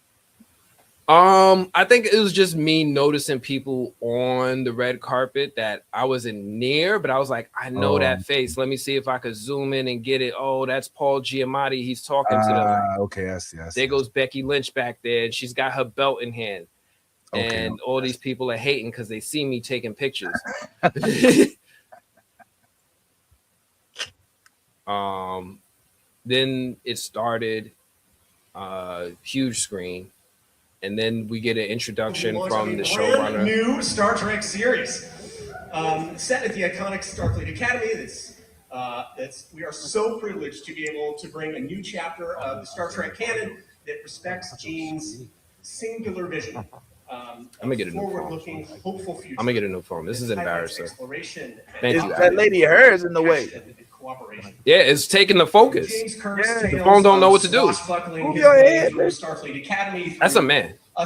Speaker 2: I think it was just me noticing people on the red carpet that I wasn't near, but I was like, I know that face. Let me see if I could zoom in and get it. Oh, that's Paul Giamatti. He's talking to them.
Speaker 3: Okay, I see.
Speaker 2: There goes Becky Lynch back there, and she's got her belt in hand. And all these people are hating because they see me taking pictures. Then it started, huge screen. And then we get an introduction from the showrunner.
Speaker 9: New Star Trek series, set at the iconic Starfleet Academy. We are so privileged to be able to bring a new chapter of the Star Trek canon that respects Gene's singular vision.
Speaker 2: I'm gonna get a new phone.
Speaker 9: Forward-looking, hopeful future.
Speaker 2: I'm gonna get a new phone. This is embarrassing.
Speaker 3: Thank you. That lady hers in the way.
Speaker 2: Yeah, it's taking the focus. The phone don't know what to do.
Speaker 3: Move your head.
Speaker 2: That's a man.
Speaker 9: A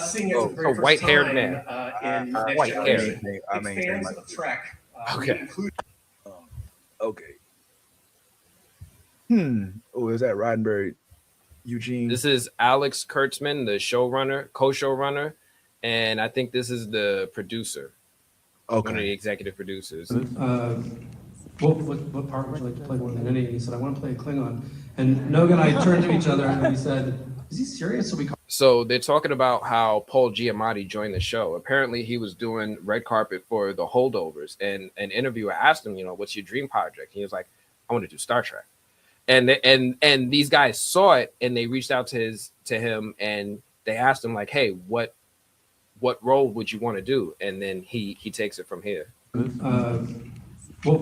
Speaker 2: white-haired man.
Speaker 9: White-haired. Fans of Trek
Speaker 2: Okay.
Speaker 3: Okay. Oh, is that Roddenberry? Eugene?
Speaker 2: This is Alex Kurtzman, the showrunner, co-showrunner, and I think this is the producer.
Speaker 3: Okay.
Speaker 2: One of the executive producers.
Speaker 10: What part would you like to play more than any? And he said, I want to play a Klingon. And Noga and I turned to each other and we said, is he serious?
Speaker 2: So they're talking about how Paul Giamatti joined the show. Apparently he was doing red carpet for the Holdovers, and an interviewer asked him, what's your dream project? He was like, I want to do Star Trek. And these guys saw it and they reached out to him and they asked him like, hey, what role would you want to do? And then he takes it from here.
Speaker 10: What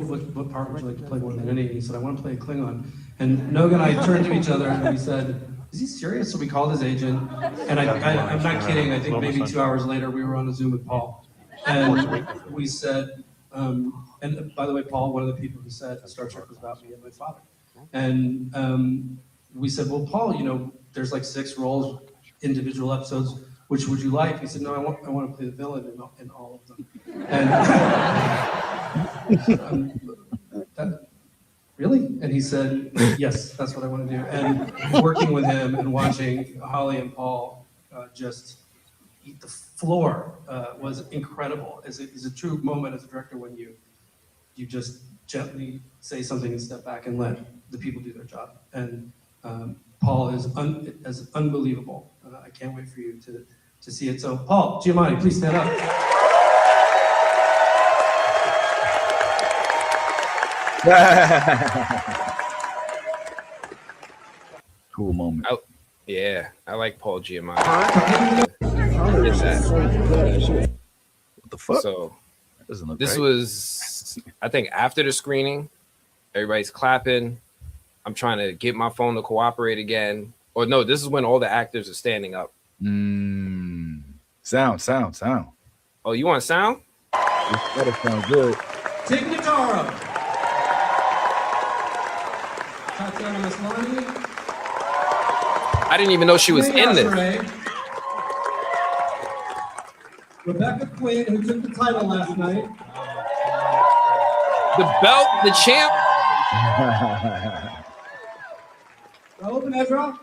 Speaker 10: part would you like to play more than any? And he said, I want to play a Klingon. And Noga and I turned to each other and we said, is he serious? So we called his agent, and I'm not kidding. I think maybe 2 hours later we were on a Zoom with Paul, and we said, and by the way, Paul, one of the people who said Star Trek was about me and my father, and we said, well, Paul, there's like 6 roles, individual episodes. Which would you like? He said, no, I want to play the villain in all of them. And really? And he said, yes, that's what I want to do. And working with him and watching Holly and Paul just eat the floor was incredible. It's a true moment as a director when you just gently say something and step back and let the people do their job. And Paul is unbelievable. I can't wait for you to see it. So Paul Giamatti, please stand up.
Speaker 3: Cool moment.
Speaker 2: I like Paul Giamatti.
Speaker 3: What the fuck?
Speaker 2: So
Speaker 3: this
Speaker 2: right. Was, I think, after the screening, everybody's clapping. I'm trying to get my phone to cooperate again. Or no, this is when all the actors are standing up.
Speaker 3: Sound.
Speaker 2: Oh, you want sound?
Speaker 3: That sounds good.
Speaker 10: Take the guitar up. Tatiana Maslany.
Speaker 2: I didn't even know she was in this.
Speaker 10: Rebecca Quinn, who took the title last night.
Speaker 2: The belt, the champ.
Speaker 10: Open Ezra.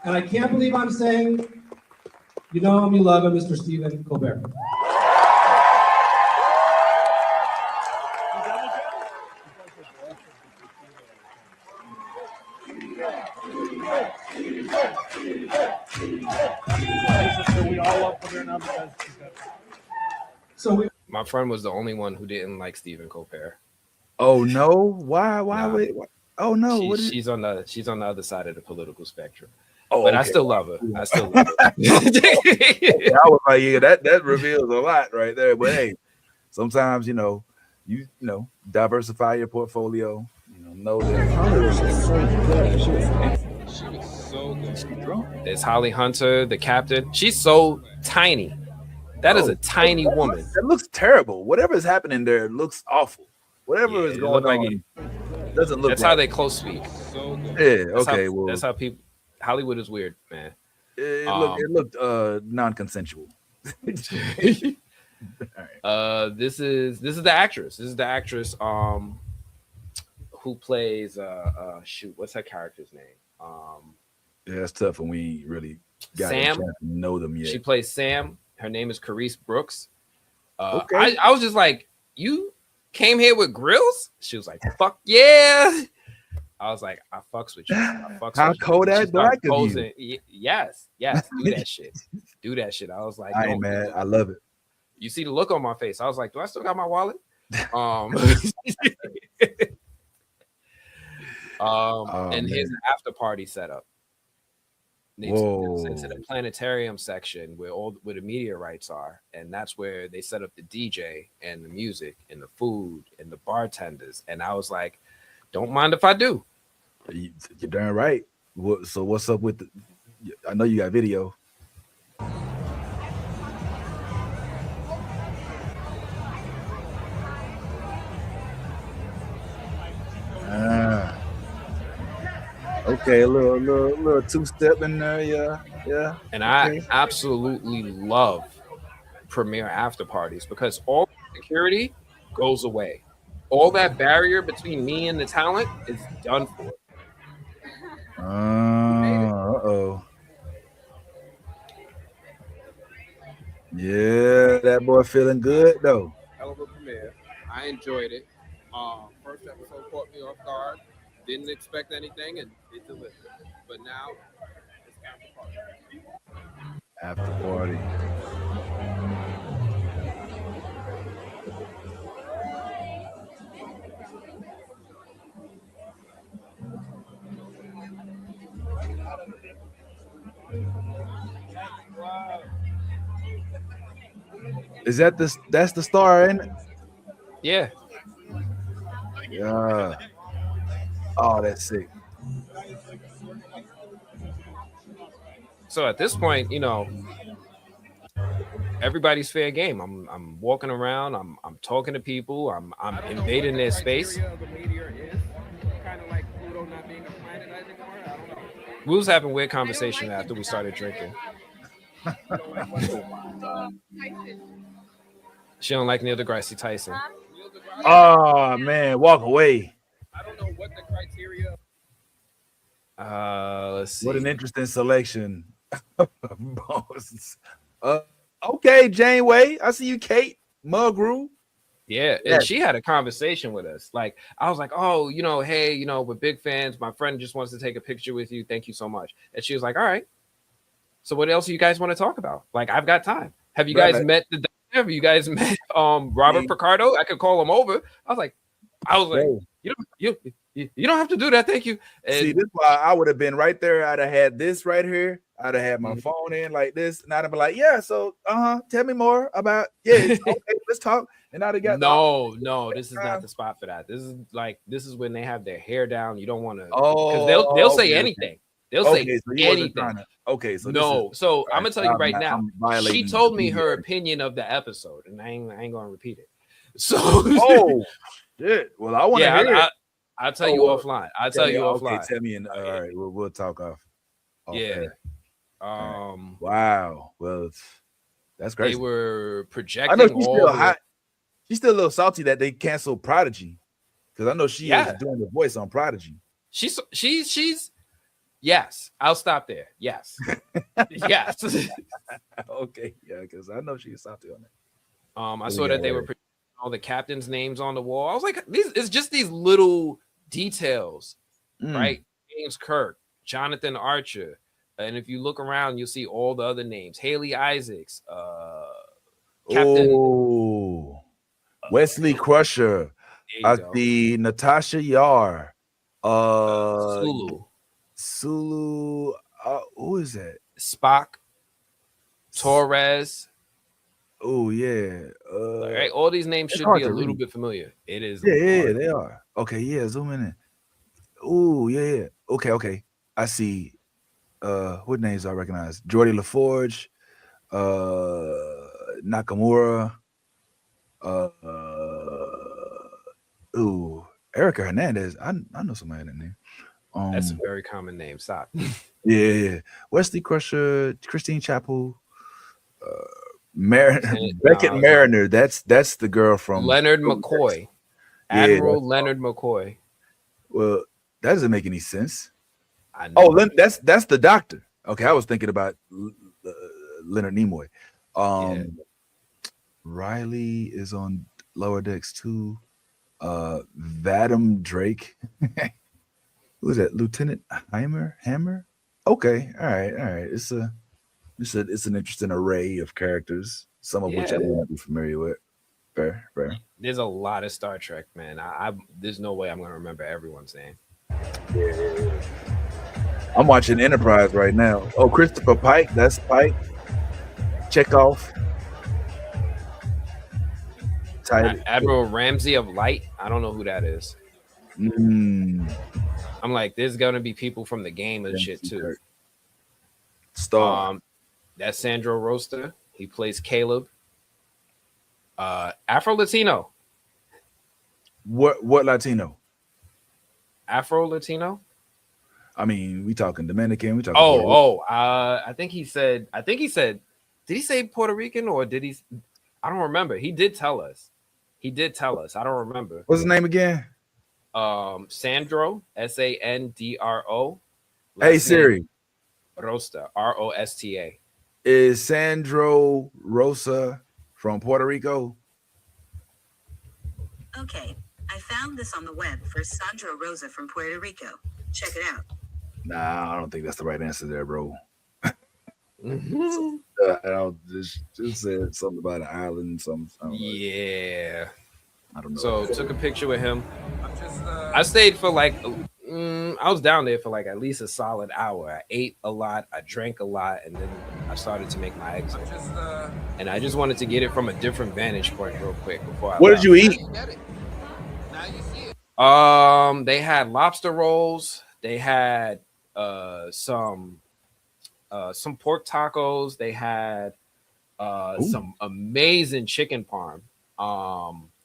Speaker 10: And I can't believe I'm saying, you know him, you love him, Mr. Stephen Colbert.
Speaker 2: My friend was the only one who didn't like Stephen Colbert.
Speaker 3: Oh no! Why? Why? Oh no!
Speaker 2: She's on the other side of the political spectrum.
Speaker 3: Oh,
Speaker 2: but
Speaker 3: okay.
Speaker 2: I still love her. I
Speaker 3: was like, yeah, that reveals a lot right there. But hey, sometimes you diversify your portfolio. Know that.
Speaker 2: She was so good. There's Holly Hunter, the captain. She's so tiny. That is a tiny woman.
Speaker 3: That looks terrible. Whatever is happening there looks awful. Whatever is going on doesn't look.
Speaker 2: That's
Speaker 3: right.
Speaker 2: how they close speak. So
Speaker 3: good. Yeah.
Speaker 2: That's how people. Hollywood is weird, man.
Speaker 3: It looked non-consensual.
Speaker 2: This is the actress. This is the actress who plays what's her character's name?
Speaker 3: Yeah, it's tough when we really got
Speaker 2: Sam.
Speaker 3: to know them yet.
Speaker 2: She plays Sam. Her name is Carice Brooks.
Speaker 3: Okay.
Speaker 2: I was just like, you came here with grills? She was like, fuck yeah. I was like, I fucks with you.
Speaker 3: How Kodak Black of you?
Speaker 2: Yes. Do that shit. Do that shit. I was like,
Speaker 3: I ain't mad. I love it.
Speaker 2: You see the look on my face. I was like, do I still got my wallet? And here's an after party setup. They took us into the planetarium section where the meteorites are, and that's where they set up the DJ and the music and the food and the bartenders. And I was like, don't mind if I do.
Speaker 3: You're darn right. So what's up with I know you got video. Okay, a little two-step in there, yeah. Yeah.
Speaker 2: And I absolutely love premiere after parties because all security goes away. All that barrier between me and the talent is done for.
Speaker 3: Uh-oh. Yeah, that boy feeling good though.
Speaker 4: Hell of a premiere. I enjoyed it. First episode caught me off guard. Didn't expect anything, and it delivered. But now it's after party.
Speaker 3: After party. Is that that's the star, ain't it?
Speaker 2: Yeah.
Speaker 3: Yeah. Oh, that's sick.
Speaker 2: So at this point, you know, everybody's fair game. I'm walking around, I'm talking to people, I'm invading their space. We was having weird conversation after we started drinking. She don't like Neil deGrasse Tyson.
Speaker 3: Oh man, walk away.
Speaker 4: I don't know what the criteria.
Speaker 2: Let's see.
Speaker 3: What an interesting selection. Okay, Janeway. I see you, Kate Mulgrew.
Speaker 2: Yeah, and she had a conversation with us. Like, I was like, oh, you know, hey, you know, we're big fans. My friend just wants to take a picture with you. Thank you so much. And she was like, all right. So what else do you guys want to talk about? Like, I've got time. Have you guys met the doctor? Have you guys met Robert Picardo? I could call him over. I was like, you don't have to do that. Thank you. And
Speaker 3: see, this is why I would have been right there. I'd have had this right here. I'd have had my phone in like this, and I'd have been like, yeah, so tell me more about okay, let's talk. And I'd have got
Speaker 2: no, this is not the spot for that. This is when they have their hair down. You don't want to because they'll say anything. They'll say anything.
Speaker 3: So
Speaker 2: no, so I'm gonna tell you right now. She told me her opinion of the episode, and I ain't gonna repeat it. So
Speaker 3: shit. Well, I want to hear it.
Speaker 2: I'll tell you offline. I'll tell you offline.
Speaker 3: Okay, tell me. All right, we'll talk off.
Speaker 2: Yeah.
Speaker 3: Wow. Well, that's crazy.
Speaker 2: They were projecting.
Speaker 3: I know she's still hot. She's still a little salty that they canceled Prodigy because I know she is doing the voice on Prodigy.
Speaker 2: She's yes. I'll stop there. Yes. Yes.
Speaker 3: Okay. Yeah, because I know she's salty on that.
Speaker 2: I saw that they were projecting all the captains' names on the wall. I was like, it's just these little details, right? James Kirk, Jonathan Archer. And if you look around, you'll see all the other names. Haley Isaacs, Captain
Speaker 3: Wesley Crusher. I see Natasha Yar. Sulu. Who is that?
Speaker 2: Spock. Torres.
Speaker 3: Oh yeah.
Speaker 2: Right, all these names should be a little bit familiar. It is.
Speaker 3: Yeah, they are. Okay, yeah, zoom in. Oh yeah. Okay. I see. What names I recognize? Geordie LaForge, Nakamura, Erica Hernandez. I know somebody in that name.
Speaker 2: That's a very common name. Stop.
Speaker 3: Yeah. Wesley Crusher, Christine Chappell, Beckett Mariner. That's the girl from
Speaker 2: Leonard McCoy. Admiral Leonard McCoy.
Speaker 3: Well, that doesn't make any sense. That's the doctor. Okay, I was thinking about Leonard Nimoy. Riley is on Lower Decks too. Vadim Drake. Who is that? Lieutenant Hammer? Okay, all right. It's an interesting array of characters, some of which I may not be familiar with. Fair.
Speaker 2: There's a lot of Star Trek, man. There's no way I'm gonna remember everyone's name.
Speaker 3: Yeah. I'm watching Enterprise right now. Oh, Christopher Pike. That's Pike. Chekhov.
Speaker 2: Admiral Ramsey of Light. I don't know who that is. I'm like, there's gonna be people from the game and shit too. That's Sandro Rosta. He plays Caleb. Afro Latino.
Speaker 3: What Latino?
Speaker 2: Afro Latino.
Speaker 3: I mean, we talking Dominican. We talking.
Speaker 2: I think he said. Did he say Puerto Rican or did he? I don't remember. He did tell us. I don't remember.
Speaker 3: What's his name again?
Speaker 2: Sandro, Sandro.
Speaker 3: Hey Siri.
Speaker 2: Rosta, Rosta.
Speaker 3: Is Sandro Rosa from Puerto Rico?
Speaker 11: Okay, I found this on the web for Sandro Rosa from Puerto Rico. Check it out.
Speaker 3: Nah, I don't think that's the right answer there, bro. I just said something about an island.
Speaker 2: Yeah.
Speaker 3: I don't know.
Speaker 2: So took a picture with him. I stayed for like, I was down there for like at least a solid hour. I ate a lot, I drank a lot, and then I started to make my exit. And I just wanted to get it from a different vantage point real quick before I
Speaker 3: What
Speaker 2: left.
Speaker 3: did you eat?
Speaker 2: They had lobster rolls. They had some pork tacos. They had some amazing chicken parm.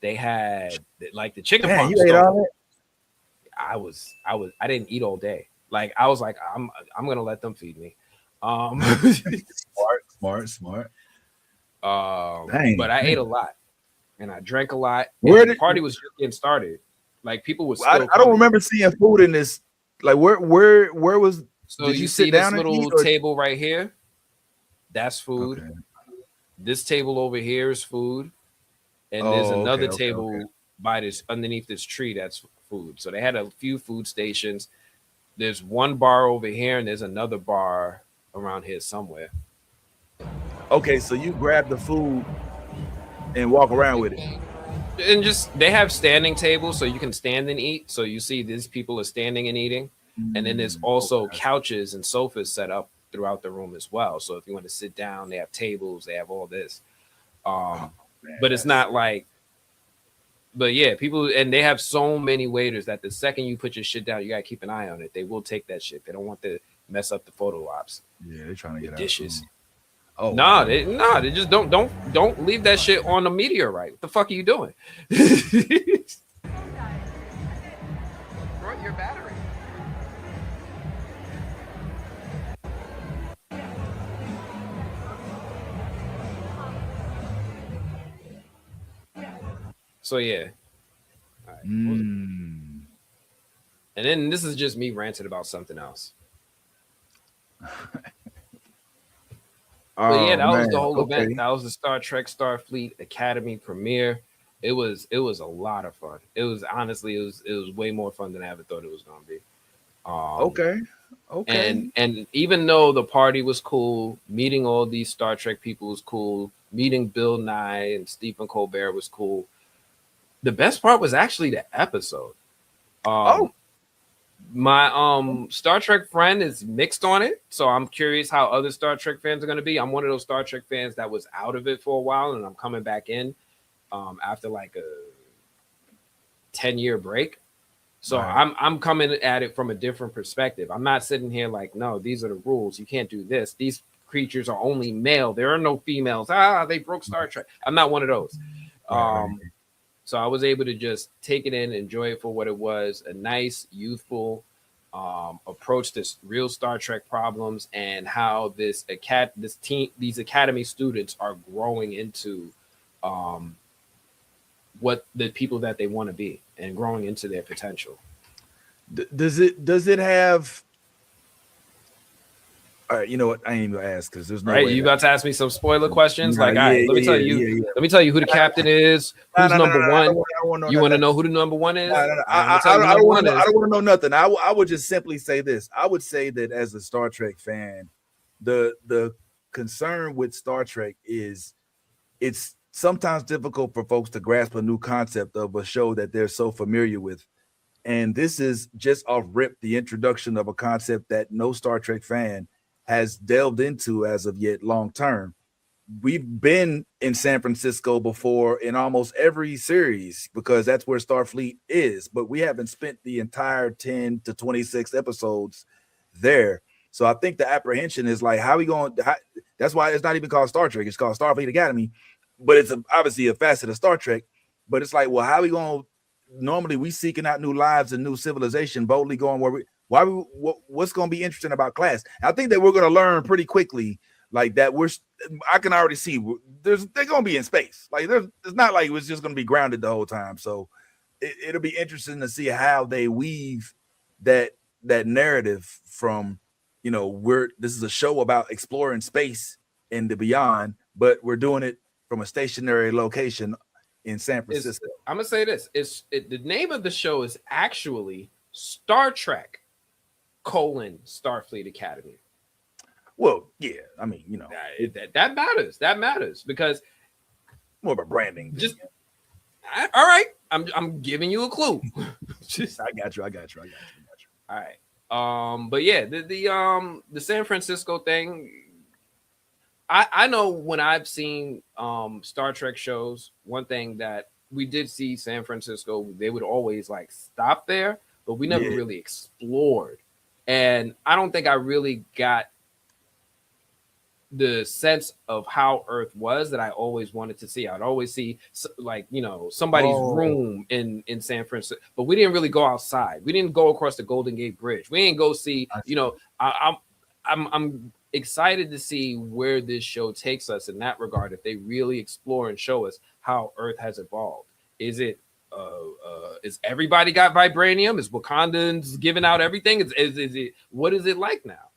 Speaker 2: They had like the chicken parm.
Speaker 3: You ate all that?
Speaker 2: I didn't eat all day. Like I was like, I'm gonna let them feed me.
Speaker 3: Smart.
Speaker 2: But I ate a lot and I drank a lot. The party was just getting started. Like people was still
Speaker 3: I don't remember seeing food in this. Like where was?
Speaker 2: So
Speaker 3: did
Speaker 2: you
Speaker 3: sit
Speaker 2: see
Speaker 3: down
Speaker 2: this
Speaker 3: and
Speaker 2: little
Speaker 3: eat, or-
Speaker 2: table right here? That's food.
Speaker 3: Okay.
Speaker 2: This table over here is food. And there's another
Speaker 3: okay.
Speaker 2: table by this underneath this tree that's food. So they had a few food stations. There's one bar over here and there's another bar around here somewhere.
Speaker 3: Okay, so you grab the food and walk around with it.
Speaker 2: And just they have standing tables so you can stand and eat. So you see these people are standing and eating. And then there's also couches and sofas set up throughout the room as well. So if you want to sit down, they have tables, they have all this. But it's not like, but yeah, people, and they have so many waiters that the second you put your shit down, you gotta keep an eye on it. They will take that shit. They don't want to mess up the photo ops.
Speaker 3: Yeah, they're trying to get
Speaker 2: dishes.
Speaker 3: Oh
Speaker 2: They just don't leave that shit on the meteorite. What the fuck are you doing?
Speaker 4: Brought your battery.
Speaker 2: So yeah. All right. And then this is just me ranting about something else. But yeah, that was the whole event. That was the Star Trek Starfleet Academy premiere. It was a lot of fun. It was honestly, it was way more fun than I ever thought it was gonna be.
Speaker 3: Okay.
Speaker 2: And even though the party was cool, meeting all these Star Trek people was cool, meeting Bill Nye and Stephen Colbert was cool. The best part was actually the episode. My Star Trek friend is mixed on it, so I'm curious how other Star Trek fans are going to be. I'm one of those Star Trek fans that was out of it for a while, and I'm coming back in after like a 10-year break. So I'm coming at it from a different perspective. I'm not sitting here like, no, these are the rules. You can't do this. These creatures are only male. There are no females. They broke Star Trek. I'm not one of those. So I was able to just take it in, enjoy it for what it was, a nice, youthful approach to real Star Trek problems and how these academy students are growing into what the people that they want to be and growing into their potential.
Speaker 3: Does it have? All right, you know what? I ain't even gonna ask because there's no way.
Speaker 2: You about to ask me some spoiler questions? Let me tell you who the captain is. Who's number one? You want to know who the number one is?
Speaker 3: I don't want to know nothing. I would just simply say this. I would say that as a Star Trek fan, the concern with Star Trek is it's sometimes difficult for folks to grasp a new concept of a show that they're so familiar with. And this is just off rip the introduction of a concept that no Star Trek fan has delved into as of yet long term. We've been in San Francisco before in almost every series because that's where Starfleet is, but we haven't spent the entire 10 to 26 episodes there. So I think the apprehension is like, how are we going? That's why it's not even called Star Trek. It's called Starfleet Academy, but it's obviously a facet of Star Trek. But it's like, well, how are we going? Normally we seeking out new lives and new civilization, boldly going where What's going to be interesting about class? I think that we're going to learn pretty quickly, like that. I can already see they're going to be in space. Like it's not like it's just going to be grounded the whole time. So it'll be interesting to see how they weave that narrative from, this is a show about exploring space and the beyond, but we're doing it from a stationary location in San Francisco.
Speaker 2: I'm gonna say this: the name of the show is actually Star Trek: Starfleet Academy.
Speaker 3: Well, yeah, I mean,
Speaker 2: that matters. That matters because
Speaker 3: more of a branding.
Speaker 2: All right, I'm giving you a clue.
Speaker 3: I got you.
Speaker 2: All right. But yeah, the San Francisco thing. I know when I've seen Star Trek shows, one thing that we did see San Francisco, they would always like stop there, but we never really explored. And I don't think I really got the sense of how Earth was that I always wanted to see. I'd always see somebody's room in San Francisco, but we didn't really go outside. We didn't go across the Golden Gate Bridge. We didn't go see, I'm excited to see where this show takes us in that regard. If they really explore and show us how Earth has evolved, is it is everybody got vibranium? Is Wakandans giving out everything? Is it what is it like now?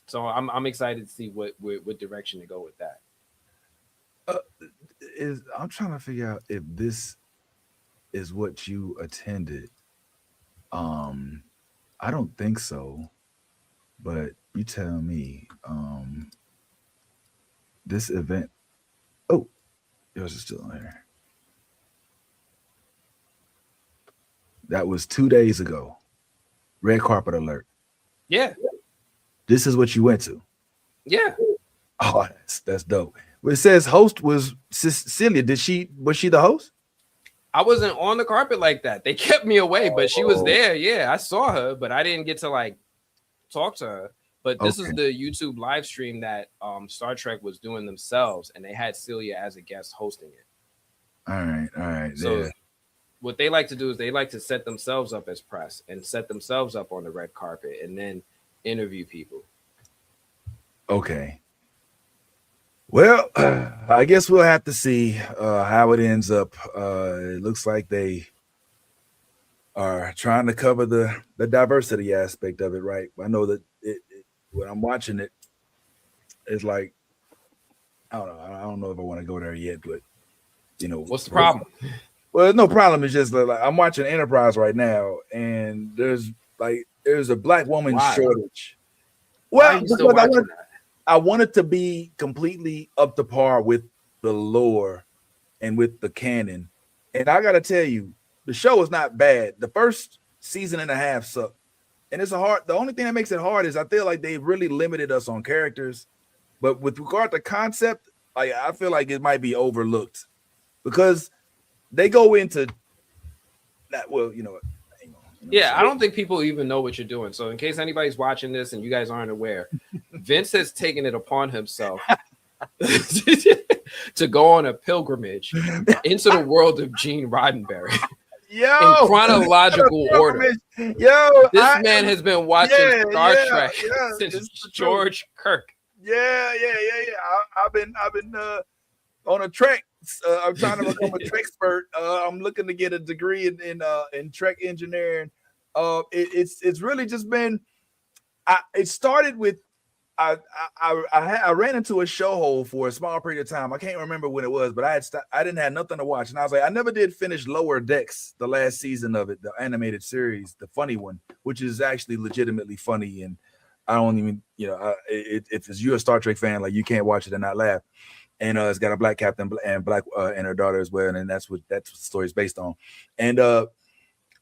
Speaker 2: So I'm excited to see what direction to go with that.
Speaker 3: I'm trying to figure out if this is what you attended. I don't think so, but you tell me. This event. Oh, yours is still on here. That was 2 days ago. Red carpet alert.
Speaker 2: Yeah.
Speaker 3: This is what you went to.
Speaker 2: Yeah.
Speaker 3: Oh, that's dope. It says host was Cecilia. Was she the host?
Speaker 2: I wasn't on the carpet like that. They kept me away, but she was there. Yeah, I saw her, but I didn't get to like talk to her. But this is the YouTube live stream that Star Trek was doing themselves, and they had Celia as a guest hosting it.
Speaker 3: All right.
Speaker 2: So what they like to do is they like to set themselves up as press and set themselves up on the red carpet and then interview people.
Speaker 3: Okay. Well, I guess we'll have to see how it ends up. It looks like they are trying to cover the diversity aspect of it, right? I know that when I'm watching it, it's like, I don't know if I want to go there yet, but
Speaker 2: what's the problem?
Speaker 3: Well, no problem. It's just like I'm watching Enterprise right now, and there's a black woman shortage. Well, because I want it to be completely up to par with the lore and with the canon. And I gotta tell you, the show is not bad. The first season and a half sucked. And it's the only thing that makes it hard is I feel like they really limited us on characters. But with regard to concept, I feel like it might be overlooked because they go into that. Well,
Speaker 2: Yeah, I don't think people even know what you're doing. So in case anybody's watching this and you guys aren't aware, Vince has taken it upon himself to go on a pilgrimage into the world of Gene Roddenberry. In chronological order. This man has been watching Star Trek since George Kirk.
Speaker 3: Yeah. I've been on a trek. I'm trying to become a Trek expert. I'm looking to get a degree in Trek engineering. It's really just been. It started with I ran into a show hole for a small period of time. I can't remember when it was, but I didn't have nothing to watch, and I was like, I never did finish Lower Decks, the last season of it, the animated series, the funny one, which is actually legitimately funny. And I don't even, if you're a Star Trek fan, like you can't watch it and not laugh. And it's got a black captain and black and her daughter as well, and that's what the story is based on. And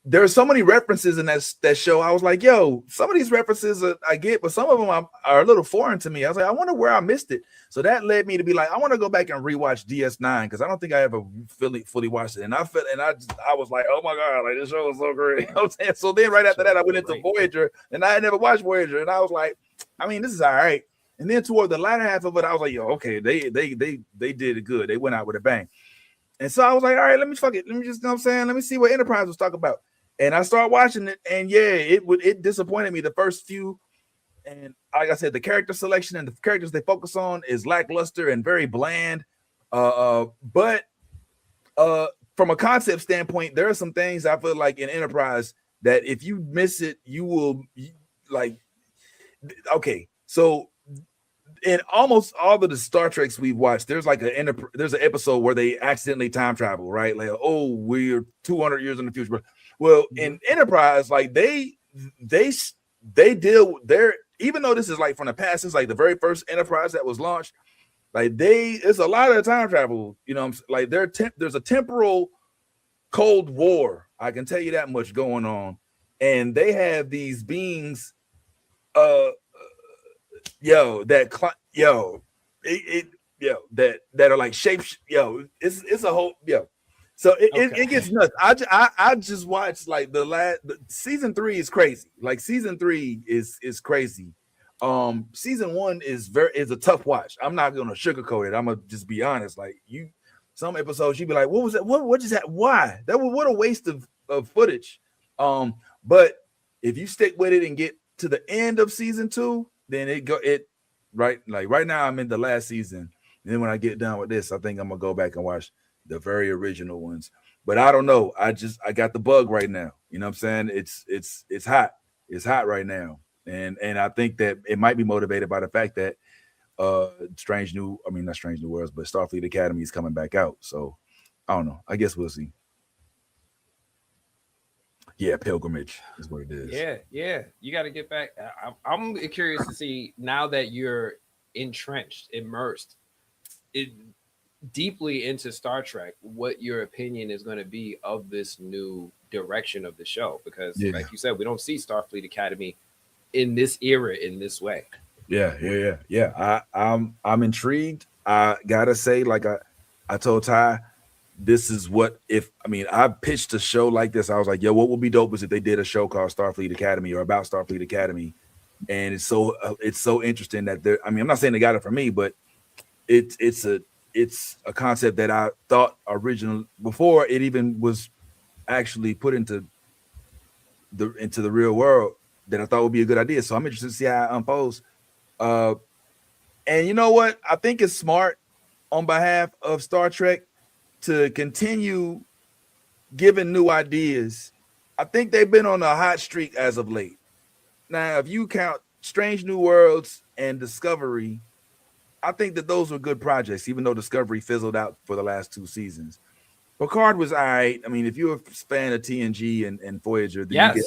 Speaker 3: there are so many references in that show. I was like, yo, some of these references I get, but some of them are a little foreign to me. I was like, I wonder where I missed it. So that led me to be like, I want to go back and rewatch DS9 because I don't think I ever fully watched it. And I was like, oh my god, like this show is so great. You know what I'm saying? So then right after that, I went into Voyager, and I had never watched Voyager, and I was like, I mean, this is all right. And then toward the latter half of it, I was like, yo, okay, they did it good. They went out with a bang. And so I was like, all right, let me just, you know what I'm saying? Let me see what Enterprise was talking about. And I started watching it, and yeah, it disappointed me the first few. And like I said, the character selection and the characters they focus on is lackluster and very bland. But from a concept standpoint, there are some things I feel like in Enterprise that if you miss it, you will like. Okay, so in almost all of the Star Treks we've watched, there's like there's an episode where they accidentally time travel, right? Like, oh, we're 200 years in the future. Well, in Enterprise, like they deal with their, even though this is like from the past, it's like the very first Enterprise that was launched. Like it's a lot of time travel, you know. Like there's a temporal Cold War. I can tell you that much going on, and they have these beings, that are like shapes, it's a whole, So it gets nuts. I just watched like season 3 is crazy. Like season 3 is crazy. Season 1 is a tough watch. I'm not gonna sugarcoat it. I'm gonna just be honest. Like some episodes you'd be like, what was that? What is that? Why? What a waste of footage. But if you stick with it and get to the end of season 2, then right now I'm in the last season. And then when I get done with this, I think I'm gonna go back and watch the very original ones. But I don't know. I got the bug right now. You know what I'm saying? It's hot. It's hot right now. And I think that it might be motivated by the fact that not Strange New Worlds, but Starfleet Academy is coming back out. So I don't know. I guess we'll see. Yeah, pilgrimage is what it is.
Speaker 2: Yeah. You got to get back. I'm curious to see, now that you're immersed deeply into Star Trek, what your opinion is going to be of this new direction of the show. Because like you said, we don't see Starfleet Academy in this era in this way.
Speaker 3: Yeah. I'm intrigued. I gotta say, like I told Ty, this is what I pitched a show like this. I was like, yo, what would be dope is if they did a show called Starfleet Academy or about Starfleet Academy. And it's so interesting that I'm not saying they got it from me, but it's a concept that I thought original before it even was actually put into the real world, that I thought would be a good idea. So I'm interested to see how it unfolds. And you know what? I think it's smart on behalf of Star Trek to continue giving new ideas. I think they've been on a hot streak as of late. Now, if you count Strange New Worlds and Discovery, I think that those were good projects, even though Discovery fizzled out for the last 2 seasons. Picard was all right. I mean, if you're a fan of TNG and Voyager, then you get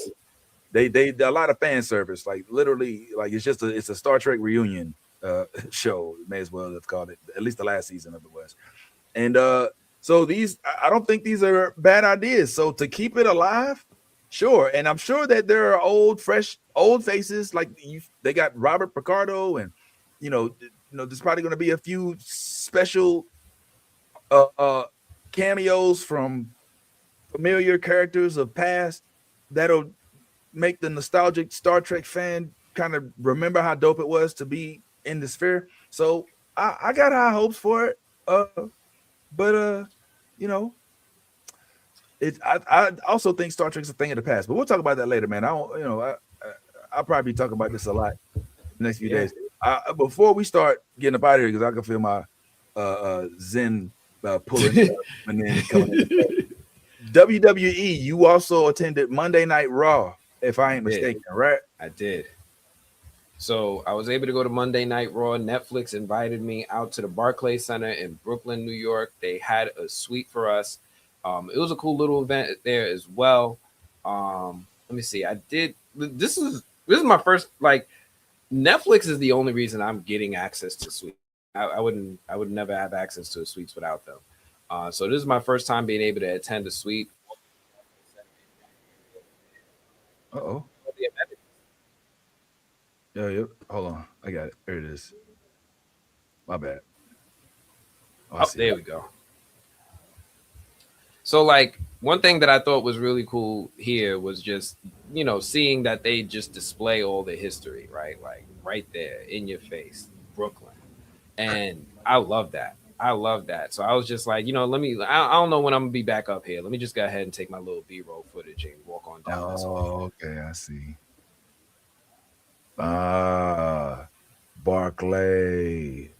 Speaker 3: they a lot of fan service. Like literally, like it's a Star Trek reunion show. May as well have called it, at least the last season of it was. And so I don't think these are bad ideas. So to keep it alive, sure. And I'm sure that there are old faces like they got Robert Picardo, and there's probably going to be a few special cameos from familiar characters of past that'll make the nostalgic Star Trek fan kind of remember how dope it was to be in the sphere. So I got high hopes for it. But I also think Star Trek's a thing of the past. But we'll talk about that later, man. I'll probably be talking about this a lot the next few days. Before we start getting up out of here, because I can feel my Zen pulling and then coming in. WWE, you also attended Monday Night Raw, if I ain't mistaken, right?
Speaker 2: I did. So I was able to go to Monday Night Raw. Netflix invited me out to the Barclays Center in Brooklyn, New York. They had a suite for us. It was a cool little event there as well. Let me see. This is my first, like, Netflix is the only reason I'm getting access to suites. I would never have access to suites without them. So this is my first time being able to attend a suite.
Speaker 3: Uh-oh. Yo, hold on. I got it. There it is. My bad.
Speaker 2: There we go. So, like, one thing that I thought was really cool here was just, seeing that they just display all the history, right? Like, right there in your face, Brooklyn. And I love that. I love that. So I was just like, I don't know when I'm gonna be back up here. Let me just go ahead and take my little B-roll footage and walk on down this way.
Speaker 3: Okay, I see. Barclay.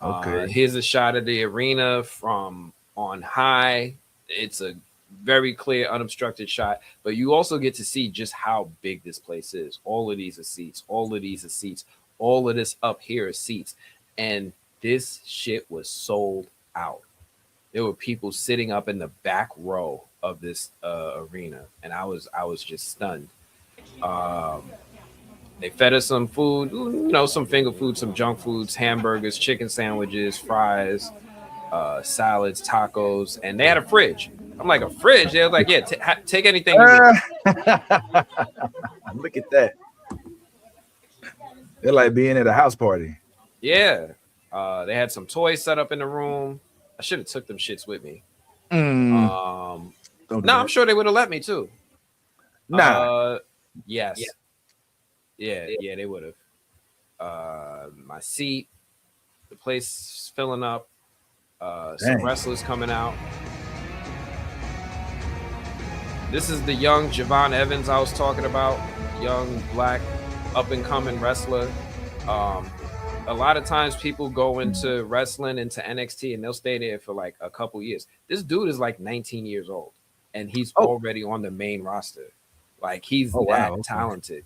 Speaker 3: Okay.
Speaker 2: Here's a shot of the arena from on high. It's a very clear, unobstructed shot, but you also get to see just how big this place is. All of these are seats. All of these are seats. All of this up here is seats. And this shit was sold out. There were people sitting up in the back row of this arena, and I was just stunned. They fed us some food, some finger food, some junk foods, hamburgers, chicken sandwiches, fries, salads, tacos, and they had a fridge. I'm like, a fridge? They were like, yeah, take anything you want.
Speaker 3: Look at that. They're like being at a house party.
Speaker 2: Yeah. They had some toys set up in the room. I should have took them shits with me. I'm sure they would have let me too. Yes. Yeah, they would have. My seat, the place filling up, some wrestlers coming out. This is the young Javon Evans I was talking about, young black up-and-coming wrestler. A lot of times people go into wrestling, into NXT, and they'll stay there for like a couple years. This dude is like 19 years old, and he's already on the main roster. Like, he's talented.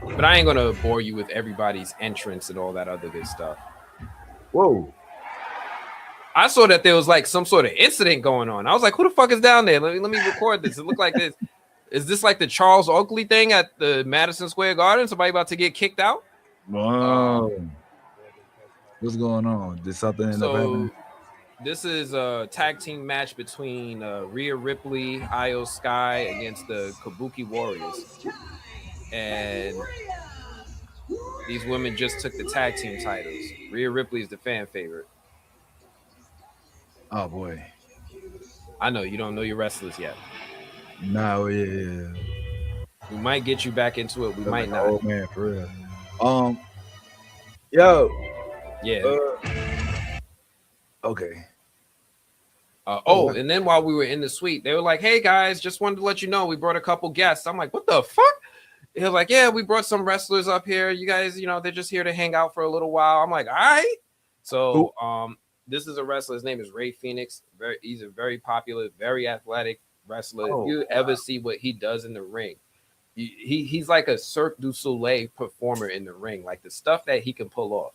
Speaker 2: But I ain't gonna bore you with everybody's entrance and all that other good stuff.
Speaker 3: Whoa.
Speaker 2: I saw that there was like some sort of incident going on. I was like, who the fuck is down there? Let me record this. It looked like this. Is this like the Charles Oakley thing at the Madison Square Garden? Somebody about to get kicked out?
Speaker 3: Wow. What's going on? Did something end up happening?
Speaker 2: This is a tag team match between Rhea Ripley, Io Sky against the Kabuki Warriors. And these women just took the tag team titles. Rhea Ripley is the fan favorite.
Speaker 3: Oh boy.
Speaker 2: I know you don't know your wrestlers yet.
Speaker 3: No, yeah.
Speaker 2: We might get you back into it. We might not.
Speaker 3: Oh man, for real. Yo.
Speaker 2: Yeah.
Speaker 3: Okay.
Speaker 2: And then while we were in the suite, they were like, "Hey guys, just wanted to let you know we brought a couple guests." I'm like, "What the fuck?" He was like, "Yeah, we brought some wrestlers up here. You guys, they're just here to hang out for a little while." I'm like, "All right." So, this is a wrestler. His name is Ray Phoenix. He's a very popular, very athletic wrestler. If you ever see what he does in the ring, he's like a Cirque du Soleil performer in the ring. Like the stuff that he can pull off.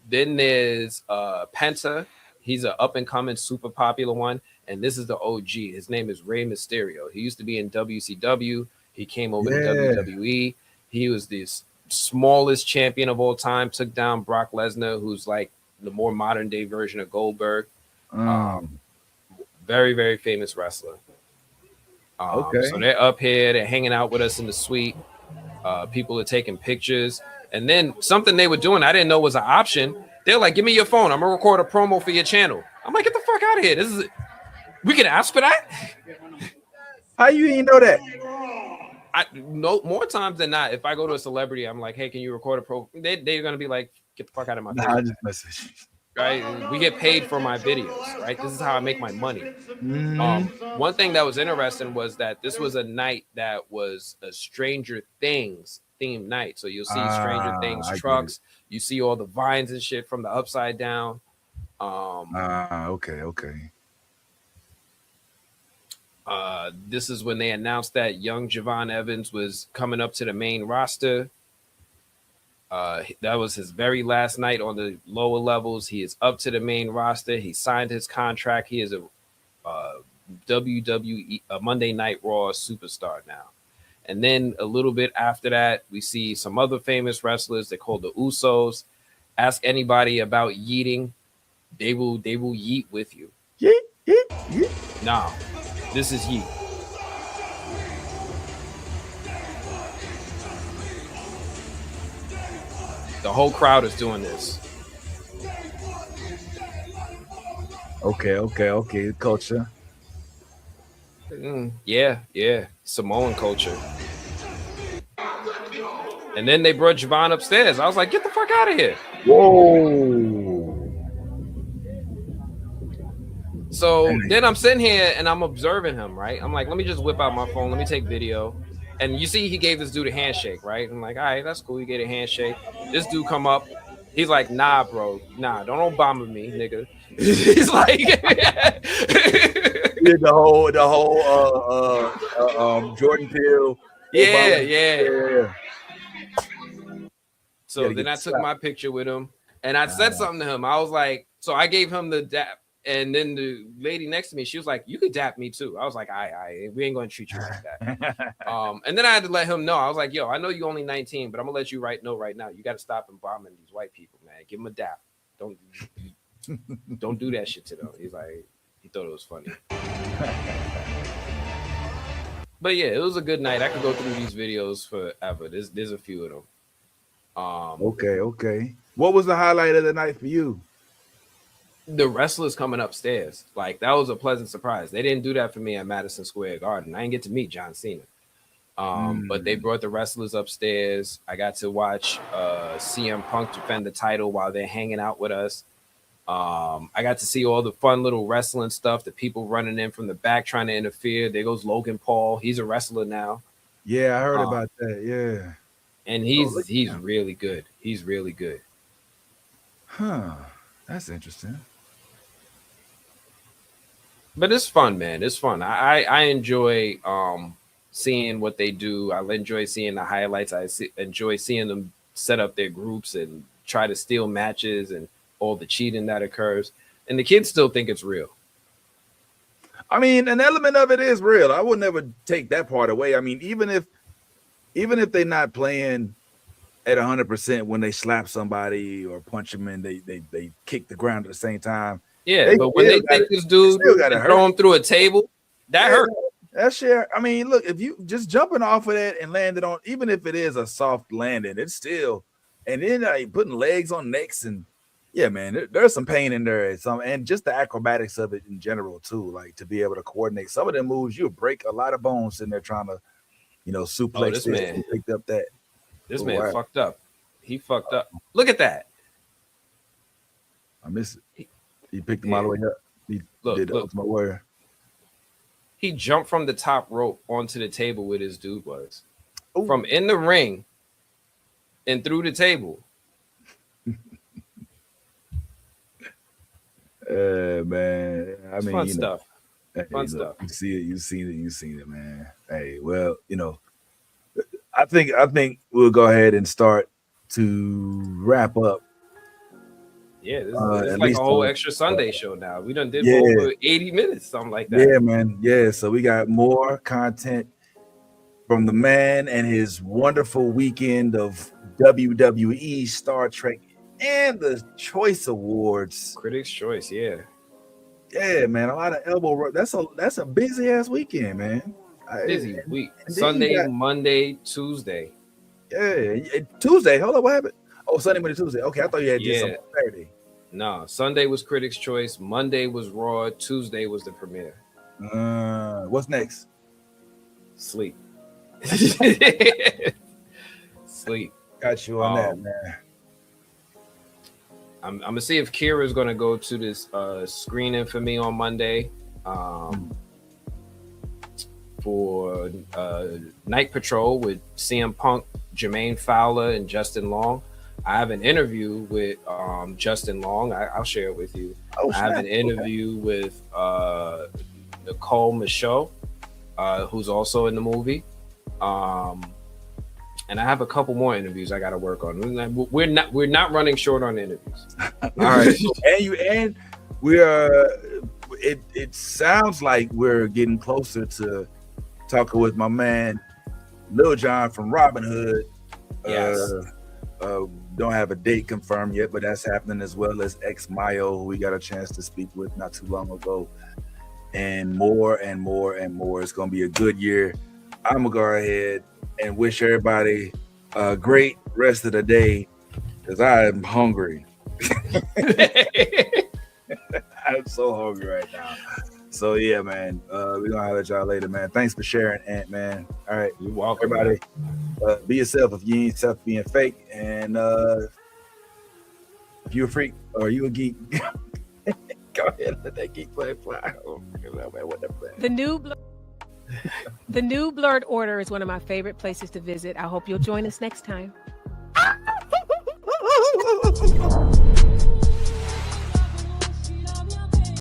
Speaker 2: Then there's Penta. He's an up and coming, super popular one. And this is the OG. His name is Rey Mysterio. He used to be in WCW. He came over to WWE. He was the smallest champion of all time. Took down Brock Lesnar, who's like the more modern day version of Goldberg. Very, very famous wrestler. So they're up here. They're hanging out with us in the suite. People are taking pictures. And then something they were doing I didn't know was an option. They're like, "Give me your phone. I'm gonna record a promo for your channel." I'm like, "Get the fuck out of here! We can ask for that."
Speaker 3: How you didn't know that?
Speaker 2: I know more times than not. If I go to a celebrity, I'm like, "Hey, can you record a pro?" They're gonna be like, "Get the fuck out of my face."
Speaker 3: I just message.
Speaker 2: Right? We get paid for my videos, right? This is how I make my money. One thing that was interesting was that this was a night that was a Stranger Things themed night. So you'll see Stranger Things trucks. You see all the vines and shit from the Upside Down.
Speaker 3: Okay.
Speaker 2: This is when they announced that young Javon Evans was coming up to the main roster. That was his very last night on the lower levels. He is up to the main roster. He signed his contract. He is a WWE Monday Night Raw superstar now. And then a little bit after that, we see some other famous wrestlers. They're called the Usos. Ask anybody about yeeting. They will yeet with you.
Speaker 3: Yeet.
Speaker 2: Nah, this is yeet. The whole crowd is doing this.
Speaker 3: Okay. Culture.
Speaker 2: Yeah. Samoan culture. And then they brought Javon upstairs. I was like, get the fuck out of here.
Speaker 3: Whoa.
Speaker 2: So then I'm sitting here and I'm observing him, right? I'm like, let me just whip out my phone. Let me take video. And you see he gave this dude a handshake, right? I'm like, all right, that's cool. You get a handshake. This dude come up. He's like, nah, bro. Nah, don't Obama me, nigga. He's like...
Speaker 3: the whole Jordan Peele.
Speaker 2: Yeah. So then I took my picture with him and I said something to him. I was like, so I gave him the dap. And then the lady next to me, she was like, you could dap me too. I was like, we ain't going to treat you like that. And then I had to let him know. I was like, yo, I know you only 19, but I'm going to let you know right now. You got to stop bombing these white people, man. Give them a dap. Don't do that shit to them. He's like, he thought it was funny. But yeah, it was a good night. I could go through these videos forever. There's a few of them.
Speaker 3: Okay. What was the highlight of the night for you?
Speaker 2: The wrestlers coming upstairs. Like, that was a pleasant surprise. They didn't do that for me at Madison Square Garden. I didn't get to meet John Cena. But they brought the wrestlers upstairs. I got to watch CM Punk defend the title while they're hanging out with us. I got to see all the fun little wrestling stuff, the people running in from the back trying to interfere. There goes Logan Paul. He's a wrestler now.
Speaker 3: Yeah, I heard about that. Yeah.
Speaker 2: And he's really good. He's really good.
Speaker 3: Huh. That's interesting.
Speaker 2: But it's fun, man. It's fun. I enjoy seeing what they do. I enjoy seeing the highlights. Enjoy seeing them set up their groups and try to steal matches and all the cheating that occurs. And the kids still think it's real.
Speaker 3: I mean, an element of it is real. I would never take that part away. I mean, even if they're not playing at 100% when they slap somebody or punch them and they kick the ground at the same time.
Speaker 2: Yeah, but when they take this dude and throw him through a table, that hurt.
Speaker 3: That shit. I mean, look, if you just jumping off of that and landed on, even if it is a soft landing, it's still, and then putting legs on necks and yeah, man, there's some pain in there. And just the acrobatics of it in general too, like to be able to coordinate some of them moves, you'll break a lot of bones in there trying to, suplex
Speaker 2: this man
Speaker 3: and picked up that.
Speaker 2: This man fucked up. He fucked up. Look at that.
Speaker 3: I miss it. He picked him all the way up. He did Ultimate Warrior.
Speaker 2: He jumped from the top rope onto the table where this dude was. Ooh. From in the ring and through the table.
Speaker 3: Man. I mean,
Speaker 2: fun stuff.
Speaker 3: Fun stuff. You see it. You seen it, man. Hey, well, I think we'll go ahead and start to wrap up.
Speaker 2: Yeah, this is like a whole extra Sunday show now. We done did for over 80 minutes, something like that.
Speaker 3: Yeah, man. Yeah, so we got more content from the man and his wonderful weekend of WWE, Star Trek, and the Choice Awards.
Speaker 2: Critics' Choice, yeah.
Speaker 3: Yeah, man. A lot of elbow rub. That's a busy ass weekend, man.
Speaker 2: Busy week. Sunday, Monday, Tuesday.
Speaker 3: Yeah, Tuesday. Hold up, what happened? Oh, Sunday, Monday, Tuesday. Okay, I thought you had just something Saturday.
Speaker 2: No, Sunday was Critics' Choice. Monday was Raw. Tuesday was the premiere.
Speaker 3: What's next?
Speaker 2: Sleep. Sleep.
Speaker 3: Got you on that, man.
Speaker 2: I'm gonna see if Kira's gonna go to this screening for me on Monday for Night Patrol with CM Punk, Jermaine Fowler, and Justin Long. I have an interview with Justin Long. I'll share it with you. I have an interview with Nicole Michaud, who's also in the movie. And I have a couple more interviews I got to work on. We're not running short on interviews.
Speaker 3: All right, and we are. It sounds like we're getting closer to talking with my man Lil Jon from Robin Hood.
Speaker 2: Yes.
Speaker 3: Don't have a date confirmed yet, but that's happening, as well as Ex Mayo, who we got a chance to speak with not too long ago, and more and more and more. It's gonna be a good year. I'm gonna go ahead and wish everybody a great rest of the day, because I am hungry. I'm so hungry right now. So yeah, man. We're gonna holler at y'all later, man. Thanks for sharing, Ant, man. All right,
Speaker 2: You're welcome,
Speaker 3: everybody. Be yourself if you ain't self being fake, and if you a freak or you a geek, go ahead and let that geek play fly.
Speaker 12: The new Blurred Order is one of my favorite places to visit. I hope you'll join us next time.